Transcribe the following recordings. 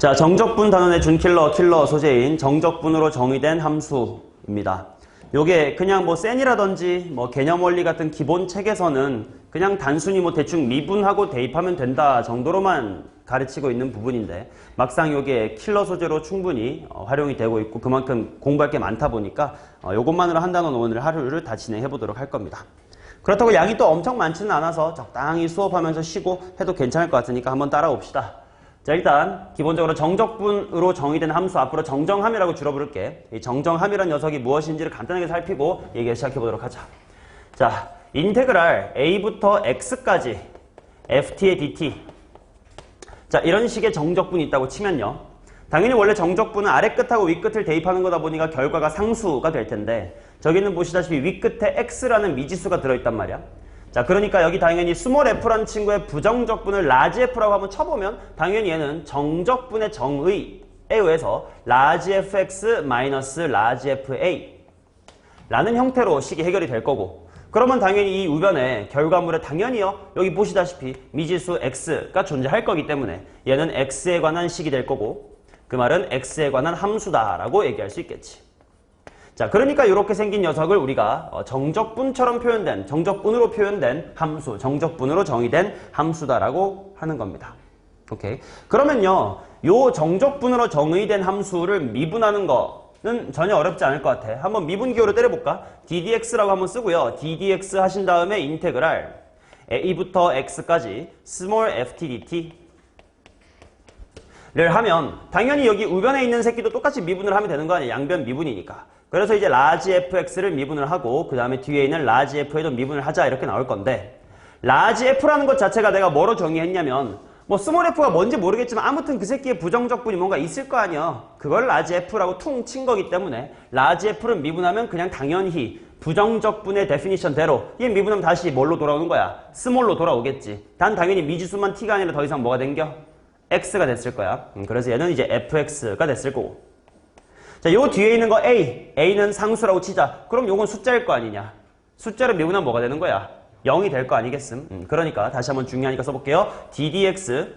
자, 정적분 단원의 킬러 소재인 정적분으로 정의된 함수입니다. 요게 그냥 뭐 센이라든지 뭐 개념 원리 같은 기본 책에서는 그냥 단순히 뭐 대충 미분하고 대입하면 된다 정도로만 가르치고 있는 부분인데 막상 요게 킬러 소재로 충분히 활용이 되고 있고 그만큼 공부할 게 많다 보니까 요것만으로 한 단원 오늘 하루를 다 진행해 보도록 할 겁니다. 그렇다고 양이 또 엄청 많지는 않아서 적당히 수업하면서 쉬고 해도 괜찮을 것 같으니까 한번 따라옵시다. 자, 일단 기본적으로 정적분으로 정의된 함수, 앞으로 정정함이라고 줄여 부를게. 이 정정함이란 녀석이 무엇인지를 간단하게 살피고 얘기를 시작해 보도록 하자. 자, 인테그랄 a부터 x까지 ft의 dt. 자, 이런 식의 정적분이 있다고 치면요. 당연히 원래 정적분은 아래 끝하고 위 끝을 대입하는 거다 보니까 결과가 상수가 될 텐데 저기는 보시다시피 위 끝에 x라는 미지수가 들어있단 말이야. 자, 그러니까 여기 당연히 스몰 f라는 친구의 부정적분을 라지 f라고 한번 쳐보면 당연히 얘는 정적분의 정의에 의해서 라지 fx 마이너스 라지 fa 라는 형태로 식이 해결이 될 거고, 그러면 당연히 이 우변에 결과물에 당연히요 여기 보시다시피 미지수 x가 존재할 거기 때문에 얘는 x에 관한 식이 될 거고, 그 말은 x에 관한 함수다라고 얘기할 수 있겠지. 자, 그러니까 이렇게 생긴 녀석을 우리가 정적분처럼 표현된, 정적분으로 표현된 함수, 정적분으로 정의된 함수다라고 하는 겁니다. 오케이. 그러면요, 요 정적분으로 정의된 함수를 미분하는 거는 전혀 어렵지 않을 것 같아. 한번 미분기호로 때려볼까? ddx라고 한번 쓰고요. ddx 하신 다음에 인테그랄 a부터 x까지 스몰 ft dt를 하면 당연히 여기 우변에 있는 새끼도 똑같이 미분을 하면 되는 거 아니야. 양변 미분이니까. 그래서 이제 라지 fx를 미분을 하고 그 다음에 뒤에 있는 라지 f에도 미분을 하자 이렇게 나올 건데, 라지 f라는 것 자체가 내가 뭐로 정의했냐면 뭐 스몰 f가 뭔지 모르겠지만 아무튼 그 새끼의 부정적분이 뭔가 있을 거 아니야. 그걸 라지 f라고 퉁 친 거기 때문에 라지 f를 미분하면 그냥 당연히 부정적분의 데피니션대로 얘 미분하면 다시 뭘로 돌아오는 거야? 스몰로 돌아오겠지. 단 당연히 미지수만 t가 아니라 더 이상 뭐가 된겨? x가 됐을 거야. 그래서 얘는 이제 fx가 됐을 거고. 자, 요 뒤에 있는 거 a는 상수라고 치자. 그럼 요건 숫자일 거 아니냐. 숫자를 미분하면 뭐가 되는 거야? 0이 될 거 아니겠음. 그러니까 다시 한번 중요하니까 써볼게요. ddx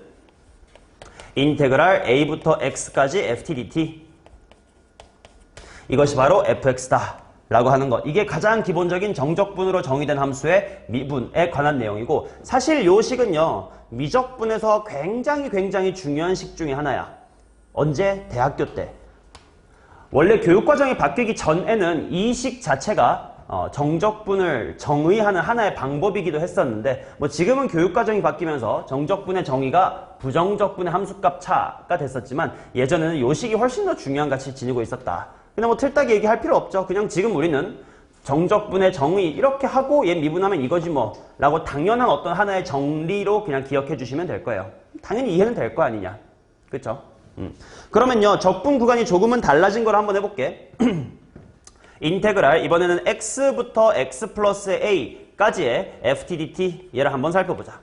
인테그랄 a부터 x까지 ft dt, 이것이 바로 fx다 라고 하는 것. 이게 가장 기본적인 정적분으로 정의된 함수의 미분에 관한 내용이고, 사실 요 식은요 미적분에서 굉장히 중요한 식 중에 하나야. 언제? 대학교 때. 원래 교육과정이 바뀌기 전에는 이 식 자체가 정적분을 정의하는 하나의 방법이기도 했었는데, 뭐 지금은 교육과정이 바뀌면서 정적분의 정의가 부정적분의 함수값 차가 됐었지만 예전에는 이 식이 훨씬 더 중요한 가치를 지니고 있었다. 근데 뭐 틀딱이 얘기할 필요 없죠. 그냥 지금 우리는 정적분의 정의 이렇게 하고 얘 미분하면 이거지 뭐 라고 당연한 어떤 하나의 정리로 그냥 기억해 주시면 될 거예요. 당연히 이해는 될 거 아니냐. 그쵸? 그러면요, 적분 구간이 조금은 달라진 걸 한번 해볼게. 인테그랄, 이번에는 x부터 x 플러스 a까지의 ft dt 얘를 한번 살펴보자.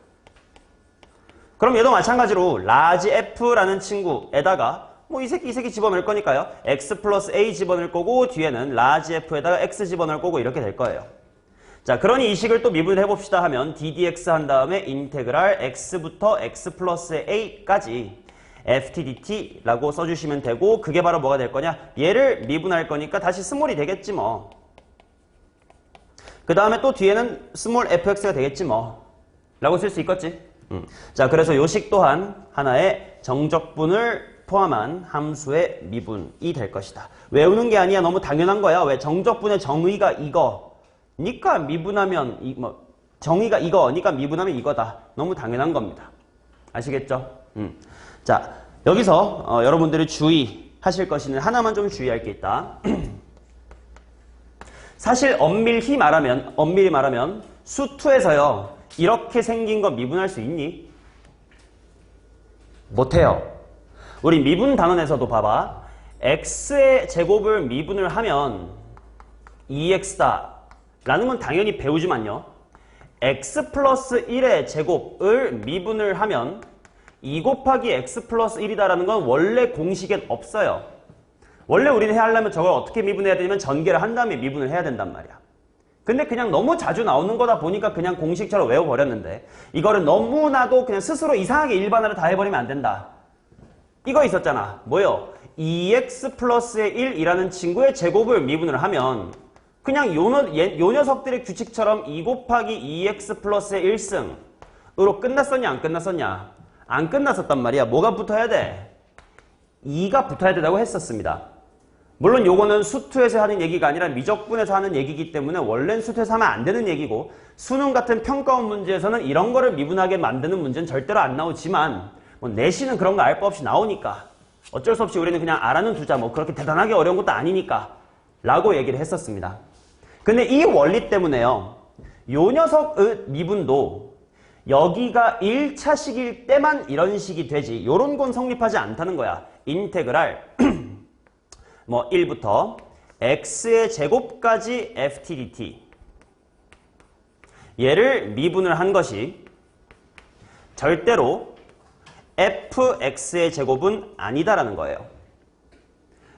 그럼 얘도 마찬가지로 라지 f라는 친구에다가 뭐 이 새끼 집어넣을 거니까요. x 플러스 a 집어넣을 거고 뒤에는 라지 f에다가 x 집어넣을 거고 이렇게 될 거예요. 자, 그러니 이 식을 또 미분을 해봅시다 하면 ddx 한 다음에 인테그랄 x부터 x 플러스 a까지 ft dt라고 써주시면 되고, 그게 바로 뭐가 될 거냐? 얘를 미분할 거니까 다시 스몰이 되겠지 뭐. 그 다음에 또 뒤에는 스몰 fx가 되겠지 뭐 라고 쓸 수 있겠지. 자, 그래서 요 식 또한 하나의 정적분을 포함한 함수의 미분이 될 것이다. 외우는 게 아니야. 너무 당연한 거야. 왜? 정적분의 정의가 이거니까 미분하면 정의가 이거니까 미분하면 이거다. 너무 당연한 겁니다. 아시겠죠? 자, 여기서 여러분들이 주의하실 것은 하나만 좀 주의할 게 있다. 사실 엄밀히 말하면 수2에서요 이렇게 생긴 거 미분할 수 있니? 못해요. 우리 미분 단원에서도 봐봐. x의 제곱을 미분을 하면 2x다 라는 건 당연히 배우지만요, x 플러스 1의 제곱을 미분을 하면 2 곱하기 x 플러스 1이다라는 건 원래 공식엔 없어요. 원래 우리는 하려면 저걸 어떻게 미분해야 되냐면 전개를 한 다음에 미분을 해야 된단 말이야. 근데 그냥 너무 자주 나오는 거다 보니까 그냥 공식처럼 외워버렸는데, 이거를 너무나도 그냥 스스로 이상하게 일반화를 다 해버리면 안 된다. 이거 있었잖아. 뭐요? 2x 플러스의 1이라는 친구의 제곱을 미분을 하면 그냥 요 녀석들의 규칙처럼 2 곱하기 2x 플러스의 1승으로 끝났었냐 안 끝났었냐? 안 끝났었단 말이야. 뭐가 붙어야 돼? 2가 붙어야 된다고 했었습니다. 물론 요거는 수투에서 하는 얘기가 아니라 미적분에서 하는 얘기이기 때문에 원래는 수투에서 하면 안 되는 얘기고 수능 같은 평가원 문제에서는 이런 거를 미분하게 만드는 문제는 절대로 안 나오지만 뭐 내신은 그런 거 알 바 없이 나오니까 어쩔 수 없이 우리는 그냥 알아는 두자. 뭐 그렇게 대단하게 어려운 것도 아니니까 라고 얘기를 했었습니다. 근데 이 원리 때문에요. 요 녀석의 미분도 여기가 1차식일 때만 이런 식이 되지 요런 건 성립하지 않다는 거야. 인테그랄 뭐 1부터 x의 제곱까지 ftdt 얘를 미분을 한 것이 절대로 fx의 제곱은 아니다라는 거예요.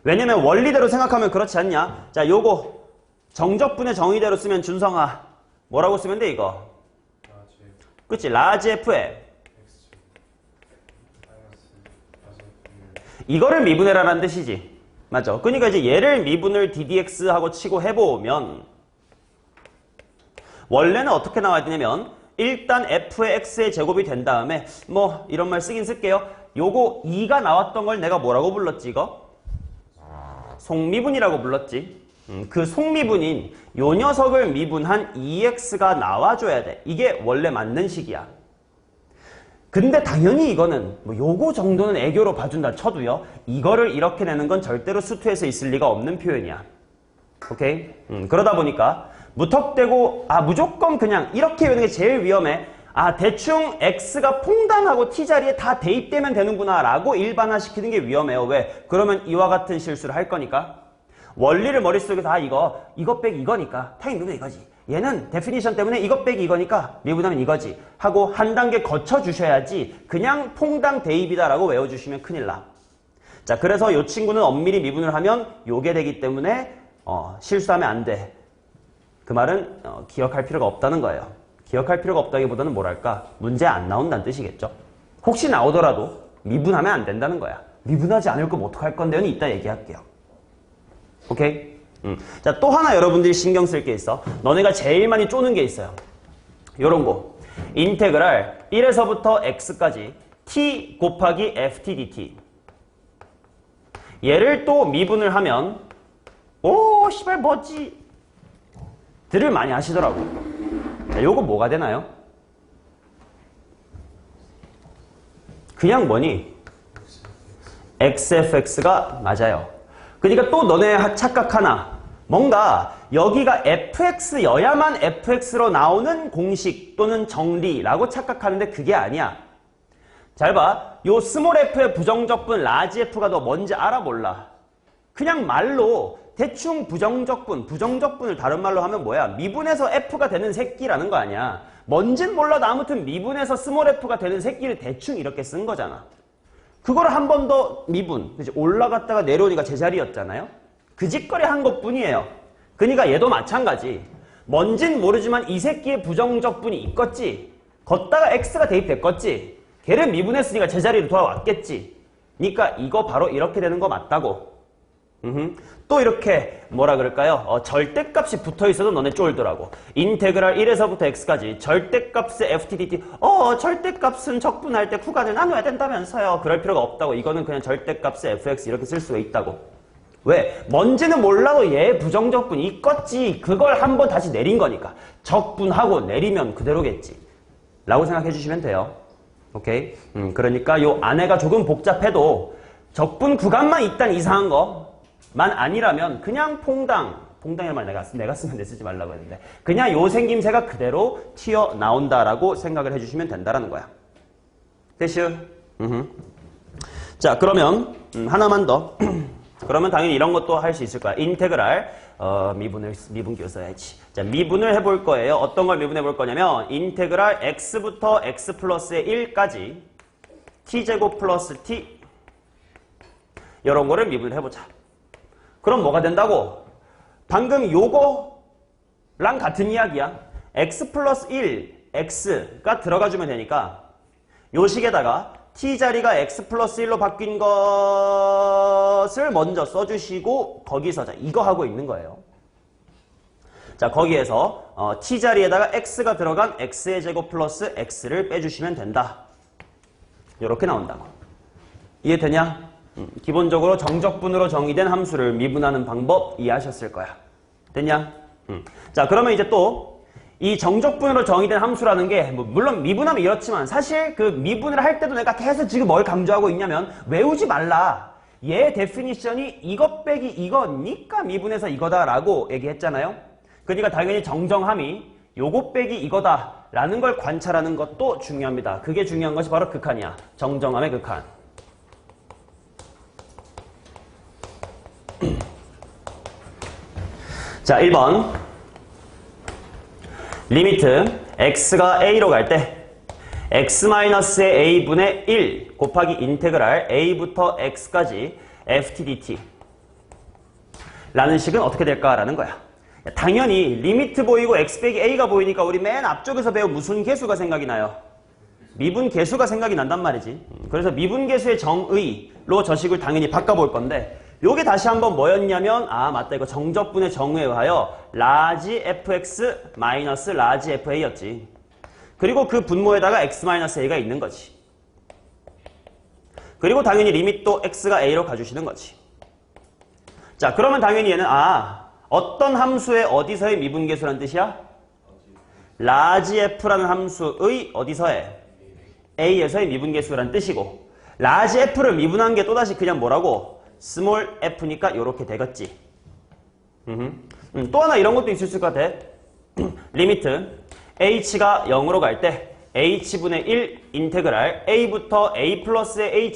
왜냐면 원리대로 생각하면 그렇지 않냐? 자, 요거 정적분의 정의대로 쓰면 준성아 뭐라고 쓰면 돼 이거? 그치? 라지 f에 이거를 미분해라라는 뜻이지. 맞죠? 그러니까 이제 얘를 미분을 ddx하고 치고 해보면 원래는 어떻게 나와야 되냐면 일단 f의 x의 제곱이 된 다음에 뭐 이런 말 쓰긴 쓸게요. 요거 2가 나왔던 걸 내가 뭐라고 불렀지 이거? 속미분이라고 불렀지. 그 속미분인 요 녀석을 미분한 2x가 나와줘야 돼. 이게 원래 맞는 식이야. 근데 당연히 이거는 뭐 요거 정도는 애교로 봐준다 쳐도요. 이거를 이렇게 내는 건 절대로 수투에서 있을 리가 없는 표현이야. 오케이? 그러다 보니까 무턱대고 무조건 그냥 이렇게 외우는 게 제일 위험해. 대충 x가 퐁당하고 t자리에 다 대입되면 되는구나 라고 일반화시키는 게 위험해요. 왜? 그러면 이와 같은 실수를 할 거니까. 원리를 머릿속에서 이거 빼기 이거니까 당연히 미분은 이거지. 얘는 데피니션 때문에 이것 빼기 이거니까 미분하면 이거지 하고 한 단계 거쳐주셔야지 그냥 퐁당 대입이다라고 외워주시면 큰일 나. 자, 그래서 이 친구는 엄밀히 미분을 하면 요게 되기 때문에 실수하면 안 돼. 그 말은 기억할 필요가 없다는 거예요. 기억할 필요가 없다기보다는 뭐랄까 문제 안 나온다는 뜻이겠죠. 혹시 나오더라도 미분하면 안 된다는 거야. 미분하지 않을 거면 어떡할 건데요는 이따 얘기할게요. 오케이? 자, 또 하나 여러분들이 신경 쓸 게 있어. 너네가 제일 많이 쪼는 게 있어요. 요런 거. 인테그랄 1에서부터 x까지 t 곱하기 ftdt. 얘를 또 미분을 하면 오, 씨발 뭐지? 들을 많이 하시더라고. 자, 요거 뭐가 되나요? 그냥 뭐니? xfx가 맞아요. 그러니까 또 너네 착각하나? 뭔가 여기가 fx여야만 fx로 나오는 공식 또는 정리라고 착각하는데 그게 아니야. 잘 봐. 요 스몰 f의 부정적분 라지 f가 너 뭔지 알아 몰라? 그냥 말로 대충 부정적분을 다른 말로 하면 뭐야? 미분해서 f가 되는 새끼라는 거 아니야. 뭔진 몰라도 아무튼 미분해서 스몰 f가 되는 새끼를 대충 이렇게 쓴 거잖아. 그걸 한 번 더 미분, 올라갔다가 내려오니까 제자리였잖아요. 그 짓거리 한 것뿐이에요. 그러니까 얘도 마찬가지. 뭔진 모르지만 이 새끼의 부정적분이 있겠지. 걷다가 x가 대입됐겠지. 걔를 미분했으니까 제자리로 돌아왔겠지. 그러니까 이거 바로 이렇게 되는 거 맞다고. 또 이렇게 뭐라 그럴까요? 절대값이 붙어있어도 너네 쫄더라고. 인테그랄 1에서부터 x까지 절대값의 ftdt. 절대값은 적분할 때 구간을 나눠야 된다면서요. 그럴 필요가 없다고. 이거는 그냥 절대값의 fx 이렇게 쓸 수가 있다고. 왜? 뭔지는 몰라도 얘 부정적분이 있겠지. 그걸 한번 다시 내린 거니까. 적분하고 내리면 그대로겠지. 라고 생각해 주시면 돼요. 오케이? 그러니까 요 안에가 조금 복잡해도 적분 구간만 있단 이상한 거만 아니라면 그냥 퐁당이란 말 내가 쓰면 쓰지 말라고 했는데 그냥 요 생김새가 그대로 튀어나온다라고 생각을 해주시면 된다라는 거야. 됐슈? 자, 그러면 하나만 더. 그러면 당연히 이런 것도 할 수 있을 거야. 인테그랄 미분기호 써야지. 자, 미분을 해볼 거예요. 어떤 걸 미분해 볼 거냐면 인테그랄 x부터 x 플러스의 1까지 t제곱 플러스 t 이런 거를 미분을 해보자. 그럼 뭐가 된다고? 방금 요거랑 같은 이야기야. x 플러스 1 x가 들어가주면 되니까 요 식에다가 t자리가 x 플러스 1로 바뀐 것을 먼저 써주시고 거기서 자 이거 하고 있는 거예요. 자 거기에서 t자리에다가 x가 들어간 x의 제곱 플러스 x를 빼주시면 된다. 이렇게 나온다고. 이해되냐? 기본적으로 정적분으로 정의된 함수를 미분하는 방법 이해하셨을 거야. 됐냐? 자 그러면 이제 또 이 정적분으로 정의된 함수라는 게 물론 미분하면 이렇지만 사실 그 미분을 할 때도 내가 계속 지금 뭘 강조하고 있냐면 외우지 말라. 얘 데피니션이 이것 빼기 이거니까 미분해서 이거다라고 얘기했잖아요. 그러니까 당연히 정정함이 요것 빼기 이거다라는 걸 관찰하는 것도 중요합니다. 그게 중요한 것이 바로 극한이야. 정정함의 극한. 자 1번 리미트 x가 a로 갈 때 x-의 a분의 1 곱하기 인테그랄 a부터 x까지 ftdt 라는 식은 어떻게 될까라는 거야. 당연히 리미트 보이고 x 빼기 a가 보이니까 우리 맨 앞쪽에서 배운 무슨 계수가 생각이 나요? 미분 계수가 생각이 난단 말이지. 그래서 미분 계수의 정의로 저 식을 당연히 바꿔볼 건데 요게 다시 한번 뭐였냐면 아 맞다 이거 정적분의 정의에 의하여 라지 fx 마이너스 라지 fa였지. 그리고 그 분모에다가 x-a가 있는 거지. 그리고 당연히 리밋도 x가 a로 가주시는 거지. 자 그러면 당연히 얘는 어떤 함수의 어디서의 미분계수란 뜻이야? 라지 f라는 함수의 어디서의? a에서의 미분계수란 뜻이고 라지 f를 미분한 게 또다시 그냥 뭐라고? 스몰 f니까 이렇게 되겠지. 또 하나 이런 것도 있을 것 같아. 리미트 h가 0으로 갈 때 h분의 1 인테그랄 a부터 a 플러스의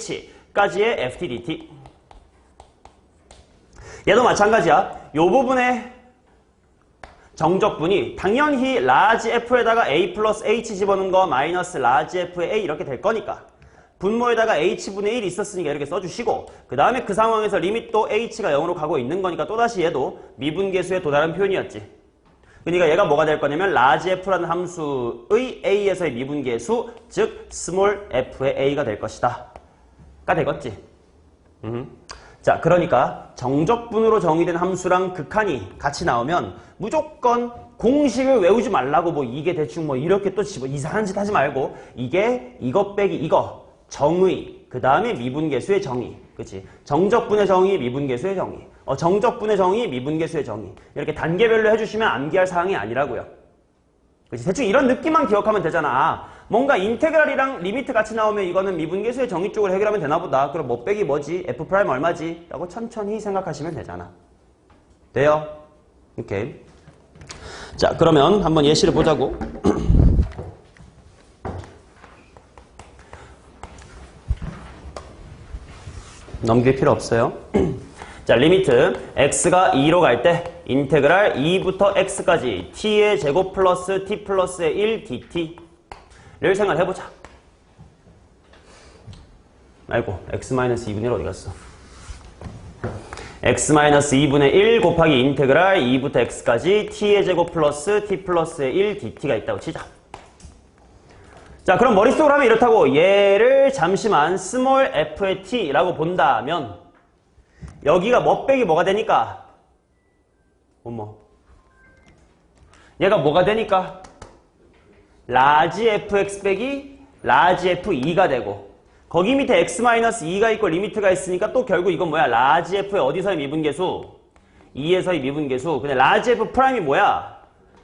h까지의 ftdt. 얘도 마찬가지야. 요 부분의 정적분이 당연히 라지 f에다가 a 플러스 h 집어넣은 거 마이너스 라지 f의 a 이렇게 될 거니까 분모에다가 h분의 1이 있었으니까 이렇게 써주시고 그 다음에 그 상황에서 리밋도 h가 0으로 가고 있는 거니까 또다시 얘도 미분계수의 또 다른 표현이었지. 그러니까 얘가 뭐가 될 거냐면 라지 f라는 함수의 a에서의 미분계수 즉 스몰 f의 a가 될 것이다 가 되겠지. 자 그러니까 정적분으로 정의된 함수랑 극한이 같이 나오면 무조건 공식을 외우지 말라고 뭐 이게 대충 뭐 이렇게 또 이상한 짓 하지 말고 이게 이것 빼기 이거 정의 그 다음에 미분계수의 정의 그치? 정적분의 정의 미분계수의 정의 정적분의 정의 미분계수의 정의 이렇게 단계별로 해주시면 암기할 사항이 아니라고요. 그치? 대충 이런 느낌만 기억하면 되잖아. 뭔가 인테그랄이랑 리미트 같이 나오면 이거는 미분계수의 정의 쪽으로 해결하면 되나 보다. 그럼 뭐 빼기 뭐지? f 프라임 얼마지? 라고 천천히 생각하시면 되잖아. 돼요? 오케이. 자 그러면 한번 예시를 보자고. 넘길 필요 없어요. 자 리미트 x가 2로 갈 때 인테그랄 2부터 x까지 t의 제곱 플러스 t 플러스의 1 dt를 생각해보자. 아이고 x-2분의 1 어디 갔어? x-2분의 1 곱하기 인테그랄 2부터 x까지 t의 제곱 플러스 t 플러스의 1 dt가 있다고 치자. 자 그럼 머릿속으로 하면 이렇다고 얘를 잠시만 스몰 f의 t라고 본다면 여기가 뭐 빼기 뭐가 되니까 얘가 뭐가 되니까 라지 fx 빼기 라지 f2가 되고 거기 밑에 x-2가 있고 리미트가 있으니까 또 결국 이건 뭐야? 라지 f의 어디서의 미분계수? 2에서의 미분계수. 근데 라지 f 프라임이 뭐야?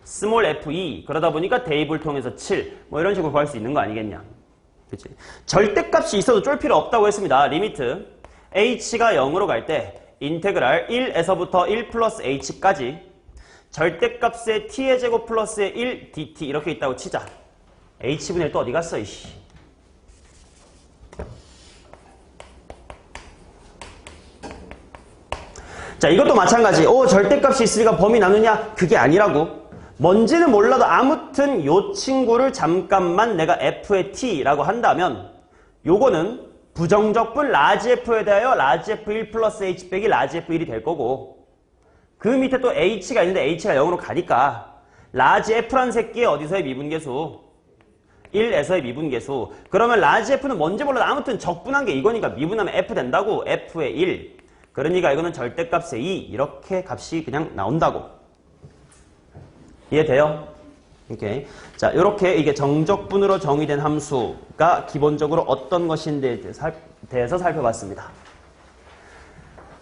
스몰 f2. 그러다 보니까 대입을 통해서 7. 뭐 이런 식으로 구할 수 있는 거 아니겠냐. 그치? 절대값이 있어도 쫄 필요 없다고 했습니다. 리미트 h가 0으로 갈 때 인테그랄 1에서부터 1 플러스 h까지 절대값의 t의 제곱 플러스의 1 dt 이렇게 있다고 치자. h분의 1 또 어디 갔어 이씨. 자 이것도 마찬가지. 절대값이 있으니까 범위 나누냐? 그게 아니라고. 뭔지는 몰라도 아무튼 요 친구를 잠깐만 내가 f의 t라고 한다면 요거는 부정적분 라지 f에 대하여 라지 f1 플러스 h 빼기 라지 f1이 될 거고 그 밑에 또 h가 있는데 h가 0으로 가니까 라지 f란 새끼의 어디서의 미분계수? 1에서의 미분계수. 그러면 라지 F는 뭔지 몰라도 아무튼 적분한 게 이거니까 미분하면 F 된다고. F의 1. 그러니까 이거는 절대값의 2. 이렇게 값이 그냥 나온다고. 이해돼요? 오케이. 자, 이렇게 이게 정적분으로 정의된 함수가 기본적으로 어떤 것인지에 대해서 살펴봤습니다.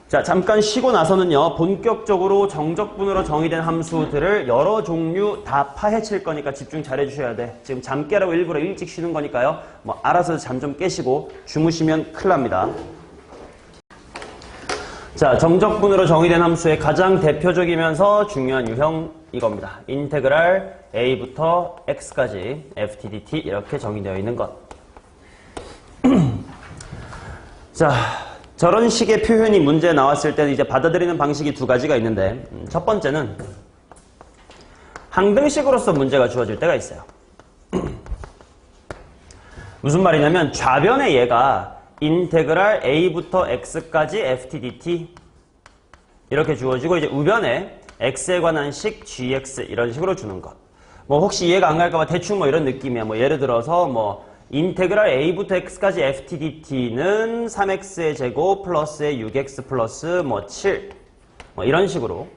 자, 잠깐 쉬고 나서는요, 본격적으로 정적분으로 정의된 함수들을 여러 종류 다 파헤칠 거니까 집중 잘 해주셔야 돼. 지금 잠 깨라고 일부러 일찍 쉬는 거니까요. 뭐 알아서 잠 좀 깨시고 주무시면 큰일 납니다. 자, 정적분으로 정의된 함수의 가장 대표적이면서 중요한 유형 이겁니다. 인테그랄 a부터 x까지 ft dt 이렇게 정의되어 있는 것. 자, 저런 식의 표현이 문제에 나왔을 때는 이제 받아들이는 방식이 두 가지가 있는데, 첫 번째는 항등식으로서 문제가 주어질 때가 있어요. 무슨 말이냐면 좌변의 얘가 인테그랄 a부터 x까지 ft dt 이렇게 주어지고, 이제 우변에 x에 관한 식 gx 이런 식으로 주는 것. 뭐 혹시 이해가 안 갈까봐 대충 뭐 이런 느낌이야. 뭐 예를 들어서 뭐 인테그랄 a부터 x까지 ft dt는 3x의 제곱 플러스의 6x 플러스 뭐 7 뭐 이런 식으로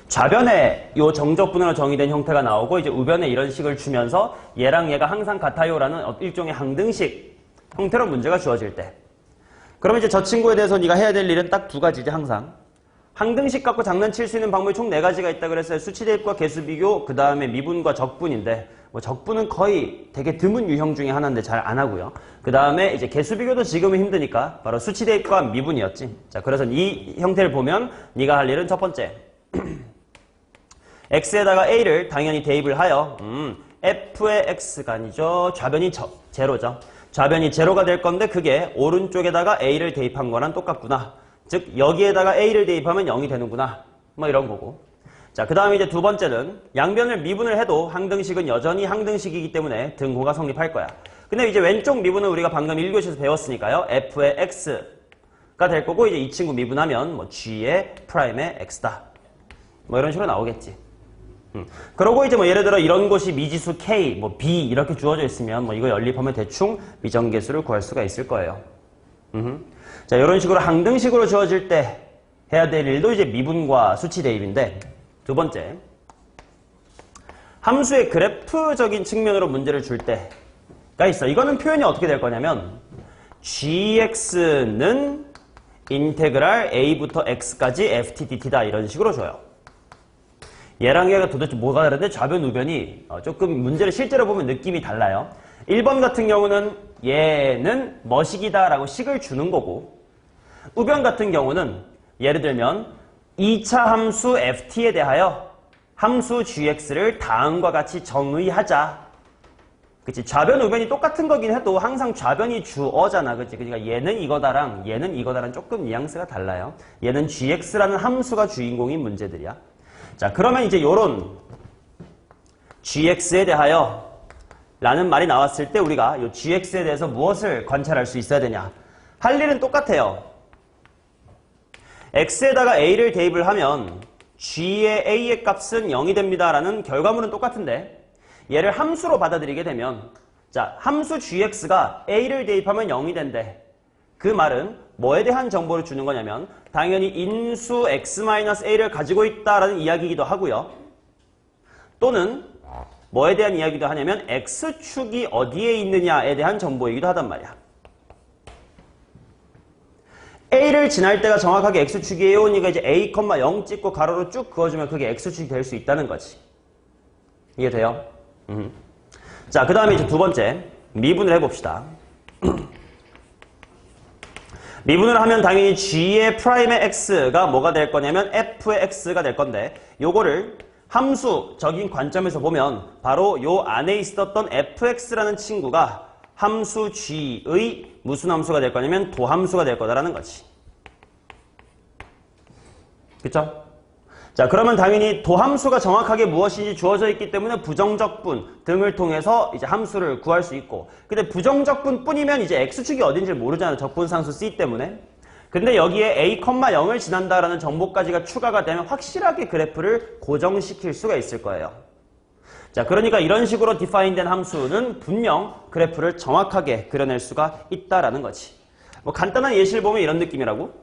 좌변에 요 정적분으로 정의된 형태가 나오고, 이제 우변에 이런 식을 주면서 얘랑 얘가 항상 같아요라는 일종의 항등식 형태로 문제가 주어질 때, 그러면 이제 저 친구에 대해서 네가 해야 될 일은 딱 두 가지지. 항상 항등식 갖고 장난칠 수 있는 방법이 총 4가지가 있다 그랬어요. 수치 대입과 개수 비교, 그 다음에 미분과 적분인데, 뭐 적분은 거의 되게 드문 유형 중에 하나인데 잘 안 하고요. 그 다음에 이제 개수 비교도 지금은 힘드니까 바로 수치 대입과 미분이었지. 자, 그래서 이 형태를 보면 네가 할 일은 첫 번째, x에다가 a를 당연히 대입을 하여 f의 x가 아니죠. 좌변이 제로죠. 좌변이 제로가 될 건데 그게 오른쪽에다가 a를 대입한 거랑 똑같구나. 즉 여기에다가 a를 대입하면 0이 되는구나. 뭐 이런 거고. 자, 그 다음에 이제 두 번째는 양변을 미분을 해도 항등식은 여전히 항등식이기 때문에 등호가 성립할 거야. 근데 이제 왼쪽 미분은 우리가 방금 1교시에서 배웠으니까요. f의 x가 될 거고, 이제 이 친구 미분하면 뭐 g의 프라임의 x다. 뭐 이런 식으로 나오겠지. 그러고 이제 뭐 예를 들어 이런 곳이 미지수 k, 뭐 b 이렇게 주어져 있으면 뭐 이거 연립하면 대충 미정계수를 구할 수가 있을 거예요. 자, 이런 식으로 항등식으로 주어질 때 해야 될 일도 이제 미분과 수치 대입인데, 두 번째, 함수의 그래프적인 측면으로 문제를 줄 때가 있어. 이거는 표현이 어떻게 될 거냐면 gx는 인테그랄 a부터 x까지 ft dt다 이런 식으로 줘요. 얘랑 얘가 도대체 뭐가 다른데 좌변 우변이 조금 문제를 실제로 보면 느낌이 달라요. 1번 같은 경우는 얘는 뭐식이다 라고 식을 주는 거고, 우변 같은 경우는 예를 들면 2차 함수 ft에 대하여 함수 gx를 다음과 같이 정의하자. 그치? 좌변 우변이 똑같은 거긴 해도 항상 좌변이 주어잖아. 그치? 그러니까 얘는 이거다랑 얘는 이거다랑 조금 뉘앙스가 달라요. 얘는 gx라는 함수가 주인공인 문제들이야. 자, 그러면 이제 요런 gx에 대하여 라는 말이 나왔을 때 우리가 요 gx에 대해서 무엇을 관찰할 수 있어야 되냐? 할 일은 똑같아요. x에다가 a를 대입을 하면 g의 a의 값은 0이 됩니다 라는 결과물은 똑같은데, 얘를 함수로 받아들이게 되면, 자, 함수 gx가 a를 대입하면 0이 된대. 그 말은 뭐에 대한 정보를 주는 거냐면 당연히 인수 x-a를 가지고 있다라는 이야기이기도 하고요. 또는 뭐에 대한 이야기도 하냐면 x축이 어디에 있느냐에 대한 정보이기도 하단 말이야. a를 지날 때가 정확하게 x축이에요. 그러니까 이제 a, 0 찍고 가로로 쭉 그어주면 그게 x축이 될 수 있다는 거지. 이해돼요? 자, 그 다음에 이제 두 번째 미분을 해봅시다. 미분을 하면 당연히 g의 프라임의 x가 뭐가 될 거냐면 f의 x가 될 건데, 요거를 함수적인 관점에서 보면 바로 요 안에 있었던 fx라는 친구가 함수 g의 무슨 함수가 될 거냐면 도함수가 될 거다라는 거지. 그쵸? 자, 그러면 당연히 도함수가 정확하게 무엇인지 주어져 있기 때문에 부정적분 등을 통해서 이제 함수를 구할 수 있고, 근데 부정적분 뿐이면 이제 x축이 어딘지 모르잖아요. 적분상수 c 때문에. 근데 여기에 a, 0을 지난다라는 정보까지가 추가가 되면 확실하게 그래프를 고정시킬 수가 있을 거예요. 자, 그러니까 이런 식으로 디파인된 함수는 분명 그래프를 정확하게 그려낼 수가 있다라는 거지. 뭐 간단한 예시를 보면 이런 느낌이라고.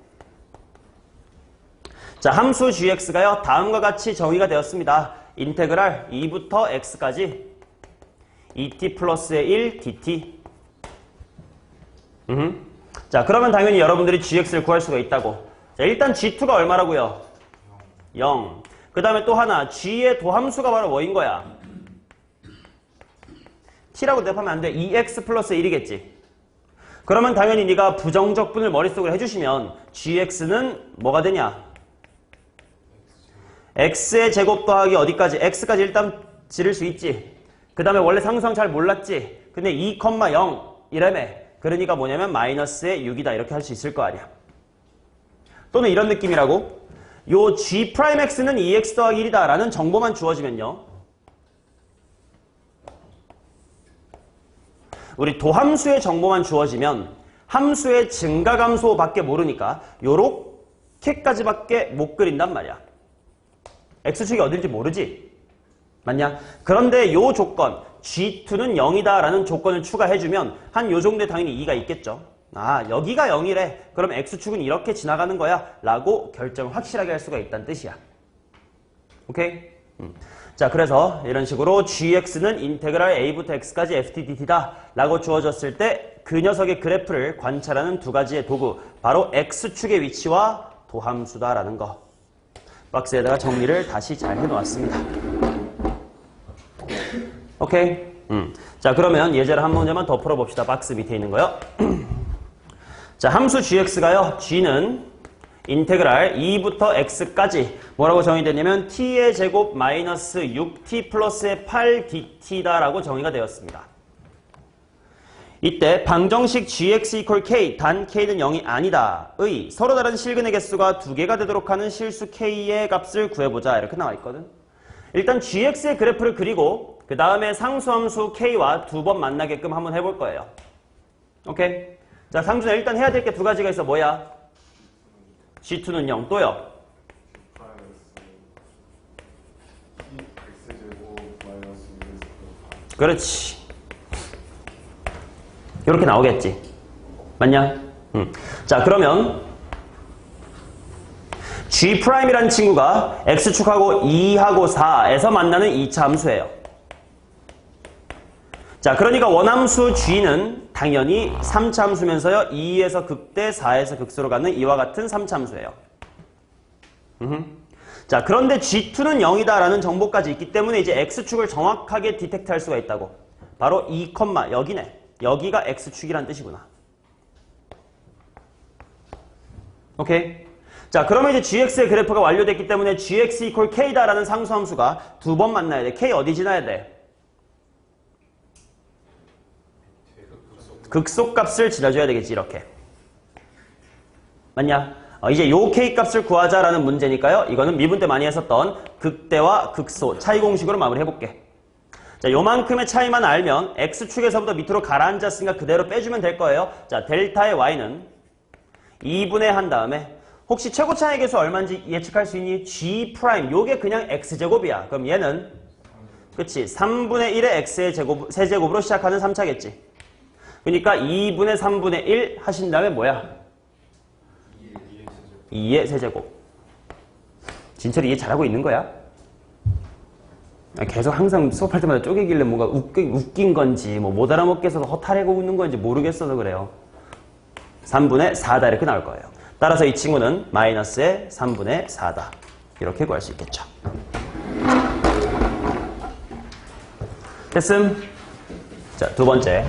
자, 함수 gx가요, 다음과 같이 정의가 되었습니다. 인테그랄 2부터 x까지 2t 플러스의 1 dt. 자, 그러면 당연히 여러분들이 gx를 구할 수가 있다고. 자, 일단 g2가 얼마라고요? 0. 그 다음에 또 하나, g의 도함수가 바로 뭐인 거야? t라고 대입하면 안 돼. 2x 플러스 1이겠지. 그러면 당연히 네가 부정적분을 머릿속으로 해주시면 gx는 뭐가 되냐? x의 제곱 더하기 어디까지? x까지 일단 지를 수 있지. 그 다음에 원래 상수항 잘 몰랐지. 근데 2,0 이라며. 그러니까 뭐냐면 마이너스의 6이다 이렇게 할 수 있을 거 아니야. 또는 이런 느낌이라고. 요 g'x는 2x 더하기 1이다 라는 정보만 주어지면요, 우리 도함수의 정보만 주어지면 함수의 증가감소밖에 모르니까 요렇게까지밖에 못 그린단 말이야. x축이 어딘지 모르지? 맞냐? 그런데 요 조건 g2는 0이다 라는 조건을 추가해주면 한 요 정도에 당연히 2가 있겠죠. 아, 여기가 0이래. 그럼 x축은 이렇게 지나가는 거야 라고 결정을 확실하게 할 수가 있다는 뜻이야. 오케이? 자, 그래서 이런 식으로 gx는 인테그랄 a부터 x까지 ftdt다 라고 주어졌을 때 그 녀석의 그래프를 관찰하는 두 가지의 도구, 바로 x축의 위치와 도함수다라는 거. 박스에다가 정리를 다시 잘 해놓았습니다. 오케이? 자, 그러면 예제를 한 문제만 더 풀어봅시다. 박스 밑에 있는 거요. 자, 함수 gx가요, g는 인테그랄 2부터 x까지 뭐라고 정의되냐면 t의 제곱 마이너스 6t 플러스의 8dt다라고 정의가 되었습니다. 이때 방정식 gx equal k, 단 k는 0이 아니다 의 서로 다른 실근의 개수가 2개가 되도록 하는 실수 k의 값을 구해보자 이렇게 나와 있거든. 일단 gx의 그래프를 그리고 그 다음에 상수함수 k와 두 번 만나게끔 한번 해볼 거예요. 오케이? 자, 상준아, 일단 해야 될 게 두 가지가 있어. 뭐야? g2는 0. 또요? 그렇지. 이렇게 나오겠지. 맞냐? 자, 그러면 G'이라는 친구가 X축하고 2하고 4에서 만나는 2차 함수예요. 자, 그러니까 원함수 G는 당연히 3차 함수면서요, 2에서 극대, 4에서 극소로 가는 이와 같은 3차 함수예요. 자, 그런데 G2는 0이다 라는 정보까지 있기 때문에 이제 X축을 정확하게 디텍트 할 수가 있다고. 바로 2, 여기네. 여기가 X축이란 뜻이구나. 오케이? 자, 그러면 이제 gx의 그래프가 완료됐기 때문에 gx equal k다라는 상수함수가 두 번 만나야 돼. k 어디 지나야 돼? 극소값을 지나줘야 되겠지, 이렇게. 맞냐? 이제 요 k 값을 구하자라는 문제니까요. 이거는 미분 때 많이 했었던 극대와 극소 차이 공식으로 마무리해볼게. 자, 요만큼의 차이만 알면 x축에서부터 밑으로 가라앉았으니까 그대로 빼주면 될 거예요. 자, 델타의 y는 2분의 한 다음에 혹시 최고 차이 계수 얼마인지 예측할 수 있니? g'. 요게 그냥 x제곱이야. 그럼 얘는 그치 3분의 1의 x의 제곱, 세제곱으로 시작하는 3차겠지. 그러니까 2분의 3분의 1 하신 다음에 뭐야? 2의 세제곱. 진철이 이해 잘하고 있는 거야? 계속 항상 수업할 때마다 쪼개길래 뭔가 웃긴 건지 뭐 못 알아먹겠어서 허탈해고 있는 건지 모르겠어서 그래요. 3분의 4다 이렇게 나올 거예요. 따라서 이 친구는 마이너스의 3분의 4다. 이렇게 구할 수 있겠죠. 됐음? 자, 두 번째.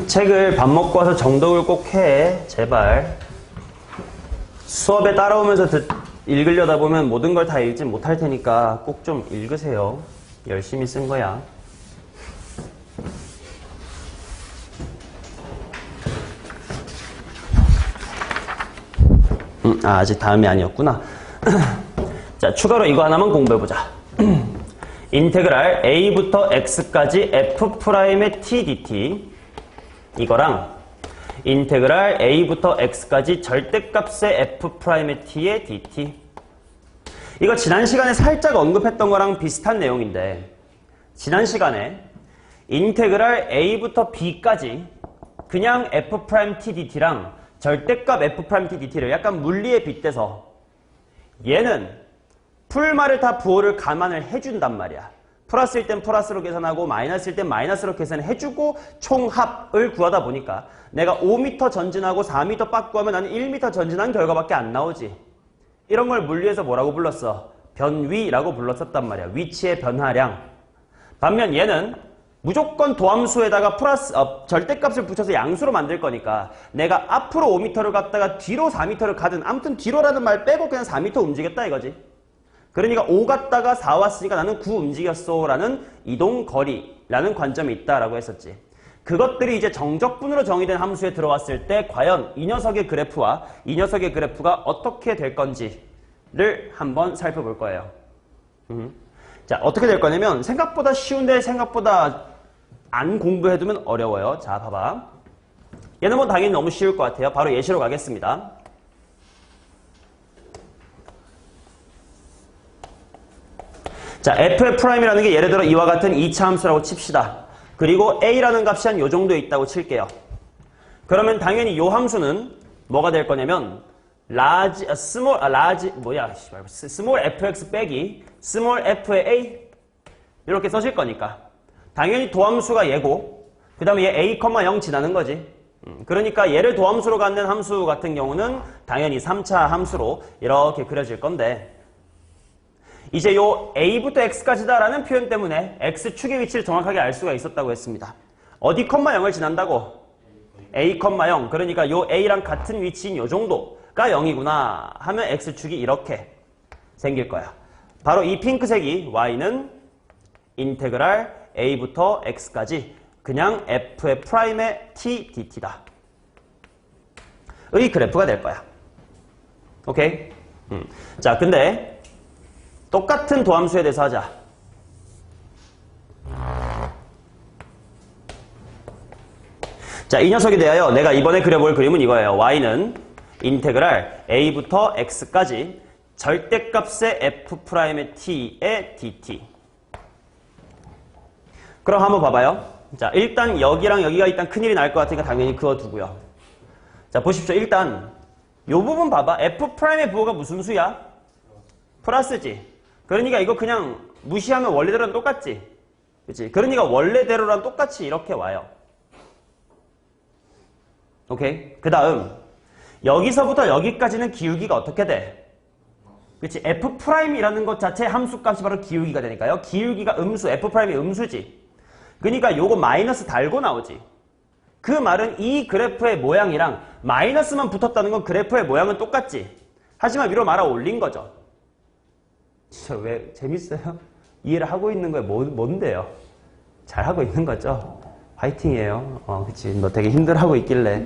책을 밥 먹고 와서 정독을 꼭 해. 제발. 수업에 따라오면서 읽으려다 보면 모든 걸 다 읽지 못할 테니까 꼭 좀 읽으세요. 열심히 쓴 거야. 아직 다음이 아니었구나. 자, 추가로 이거 하나만 공부해보자. 인테그랄 a부터 x까지 f'의 t dt 이거랑 인테그랄 a부터 x까지 절대값의 f'의 t의 dt. 이거 지난 시간에 살짝 언급했던 거랑 비슷한 내용인데 지난 시간에 인테그랄 a부터 b까지 그냥 f't dt랑 절대값 f't dt를 약간 물리에 빗대서 얘는 풀말을 다 부호를 감안을 해준단 말이야. 플러스일 땐 플러스로 계산하고 마이너스일 땐 마이너스로 계산해주고 총합을 구하다 보니까 내가 5m 전진하고 4m 빠꾸하면 나는 1m 전진한 결과밖에 안 나오지. 이런 걸 물리에서 뭐라고 불렀어? 변위라고 불렀었단 말이야. 위치의 변화량. 반면 얘는 무조건 도함수에다가 플러스 절대값을 붙여서 양수로 만들 거니까 내가 앞으로 5m를 갔다가 뒤로 4m를 가든 아무튼 뒤로라는 말 빼고 그냥 4m 움직였다 이거지. 그러니까 5 갔다가 4 왔으니까 나는 9 움직였어 라는 이동거리라는 관점이 있다라고 했었지. 그것들이 이제 정적분으로 정의된 함수에 들어왔을 때 과연 이 녀석의 그래프와 이 녀석의 그래프가 어떻게 될 건지를 한번 살펴볼 거예요. 자, 어떻게 될 거냐면 생각보다 쉬운데 생각보다 안 공부해두면 어려워요. 자, 봐봐. 얘는 뭐 당연히 너무 쉬울 것 같아요. 바로 예시로 가겠습니다. 자, f'이라는 게 예를 들어 이와 같은 2차 함수라고 칩시다. 그리고 a라는 값이 한 요 정도에 있다고 칠게요. 그러면 당연히 이 함수는 뭐가 될 거냐면 스몰 fx 빼기 스몰 f의 a 이렇게 써질 거니까 당연히 도함수가 얘고 그 다음에 얘 a, 0 지나는 거지. 그러니까 얘를 도함수로 갖는 함수 같은 경우는 당연히 3차 함수로 이렇게 그려질 건데 이제 요 a부터 x까지다라는 표현 때문에 x축의 위치를 정확하게 알 수가 있었다고 했습니다. 어디, 0을 지난다고? a, 0. 그러니까 요 a랑 같은 위치인 요 정도가 0이구나 하면 x축이 이렇게 생길 거야. 바로 이 핑크색이 y는 인테그랄 a부터 x까지 그냥 f의 프라임의 t dt다. 의 그래프가 될 거야. 오케이? 자, 근데 똑같은 도함수에 대해서 하자. 자, 이 녀석에 대하여 내가 이번에 그려볼 그림은 이거예요. y는 인테그랄 a부터 x까지 절대값의 f'의 t의 dt. 그럼 한번 봐봐요. 자, 일단 여기랑 여기가 일단 큰일이 날 것 같으니까 당연히 그어두고요. 자, 보십시오. 일단 요 부분 봐봐. f'의 부호가 무슨 수야? 플러스지. 그러니까 이거 그냥 무시하면 원래대로랑 똑같지. 그치? 그러니까 원래대로랑 똑같이 이렇게 와요. 오케이? 그 다음 여기서부터 여기까지는 기울기가 어떻게 돼? 그치? f'이라는 것 자체 함수값이 바로 기울기가 되니까요. 기울기가 음수, f'이 음수지. 그러니까 요거 마이너스 달고 나오지. 그 말은 이 그래프의 모양이랑 마이너스만 붙었다는 건 그래프의 모양은 똑같지. 하지만 위로 말아 올린 거죠. 진짜 왜 재밌어요? 이해를 하고 있는 거예요. 뭔데요? 잘하고 있는 거죠? 화이팅이에요. 그치. 너 되게 힘들어하고 있길래.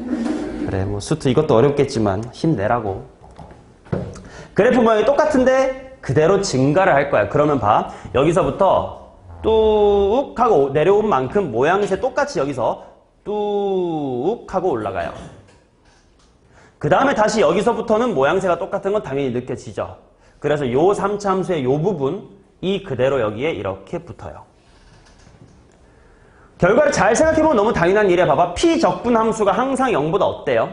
그래, 뭐 수트 이것도 어렵겠지만 힘내라고. 그래프 모양이 똑같은데 그대로 증가를 할 거야. 그러면 봐. 여기서부터 뚝 하고 내려온 만큼 모양새 똑같이 여기서 뚝 하고 올라가요. 그 다음에 다시 여기서부터는 모양새가 똑같은 건 당연히 느껴지죠. 그래서 요 3차 함수의 요 부분이 그대로 여기에 이렇게 붙어요. 결과를 잘 생각해보면 너무 당연한 일이야. 봐봐. P적분 함수가 항상 0보다 어때요?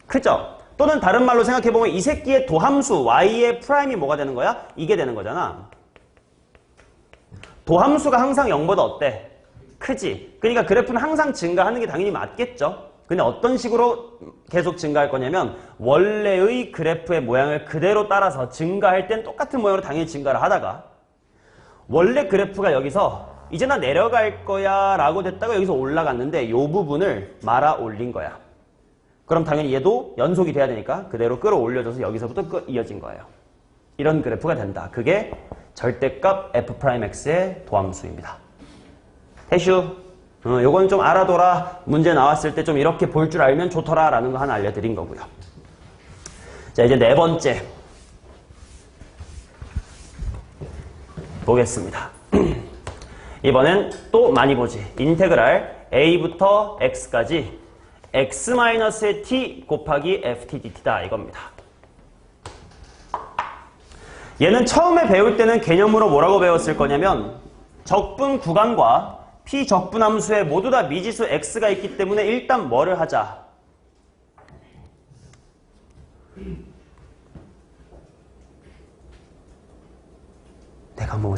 크죠? 또는 다른 말로 생각해보면 이 새끼의 도함수 y의 프라임이 뭐가 되는 거야? 이게 되는 거잖아. 도함수가 항상 0보다 어때? 크지? 그러니까 그래프는 항상 증가하는 게 당연히 맞겠죠? 근데 어떤 식으로 계속 증가할 거냐면 원래의 그래프의 모양을 그대로 따라서 증가할 땐 똑같은 모양으로 당연히 증가를 하다가 원래 그래프가 여기서 이제 나 내려갈 거야 라고 됐다가 여기서 올라갔는데 이 부분을 말아 올린 거야. 그럼 당연히 얘도 연속이 돼야 되니까 그대로 끌어올려져서 여기서부터 이어진 거예요. 이런 그래프가 된다. 그게 절대값 f'x의 도함수입니다. 태슈, 요건 좀 알아둬라. 문제 나왔을 때 좀 이렇게 볼 줄 알면 좋더라 라는 거 하나 알려드린 거고요. 자, 이제 네 번째 보겠습니다. 이번엔 또 많이 보지. 인테그랄 a부터 x까지 x-의 t 곱하기 ftdt다 이겁니다. 얘는 처음에 배울 때는 개념으로 뭐라고 배웠을 거냐면 적분 구간과 피적분 함수에 모두 다 미지수 x가 있기 때문에 일단 뭐를 하자? 내가 뭐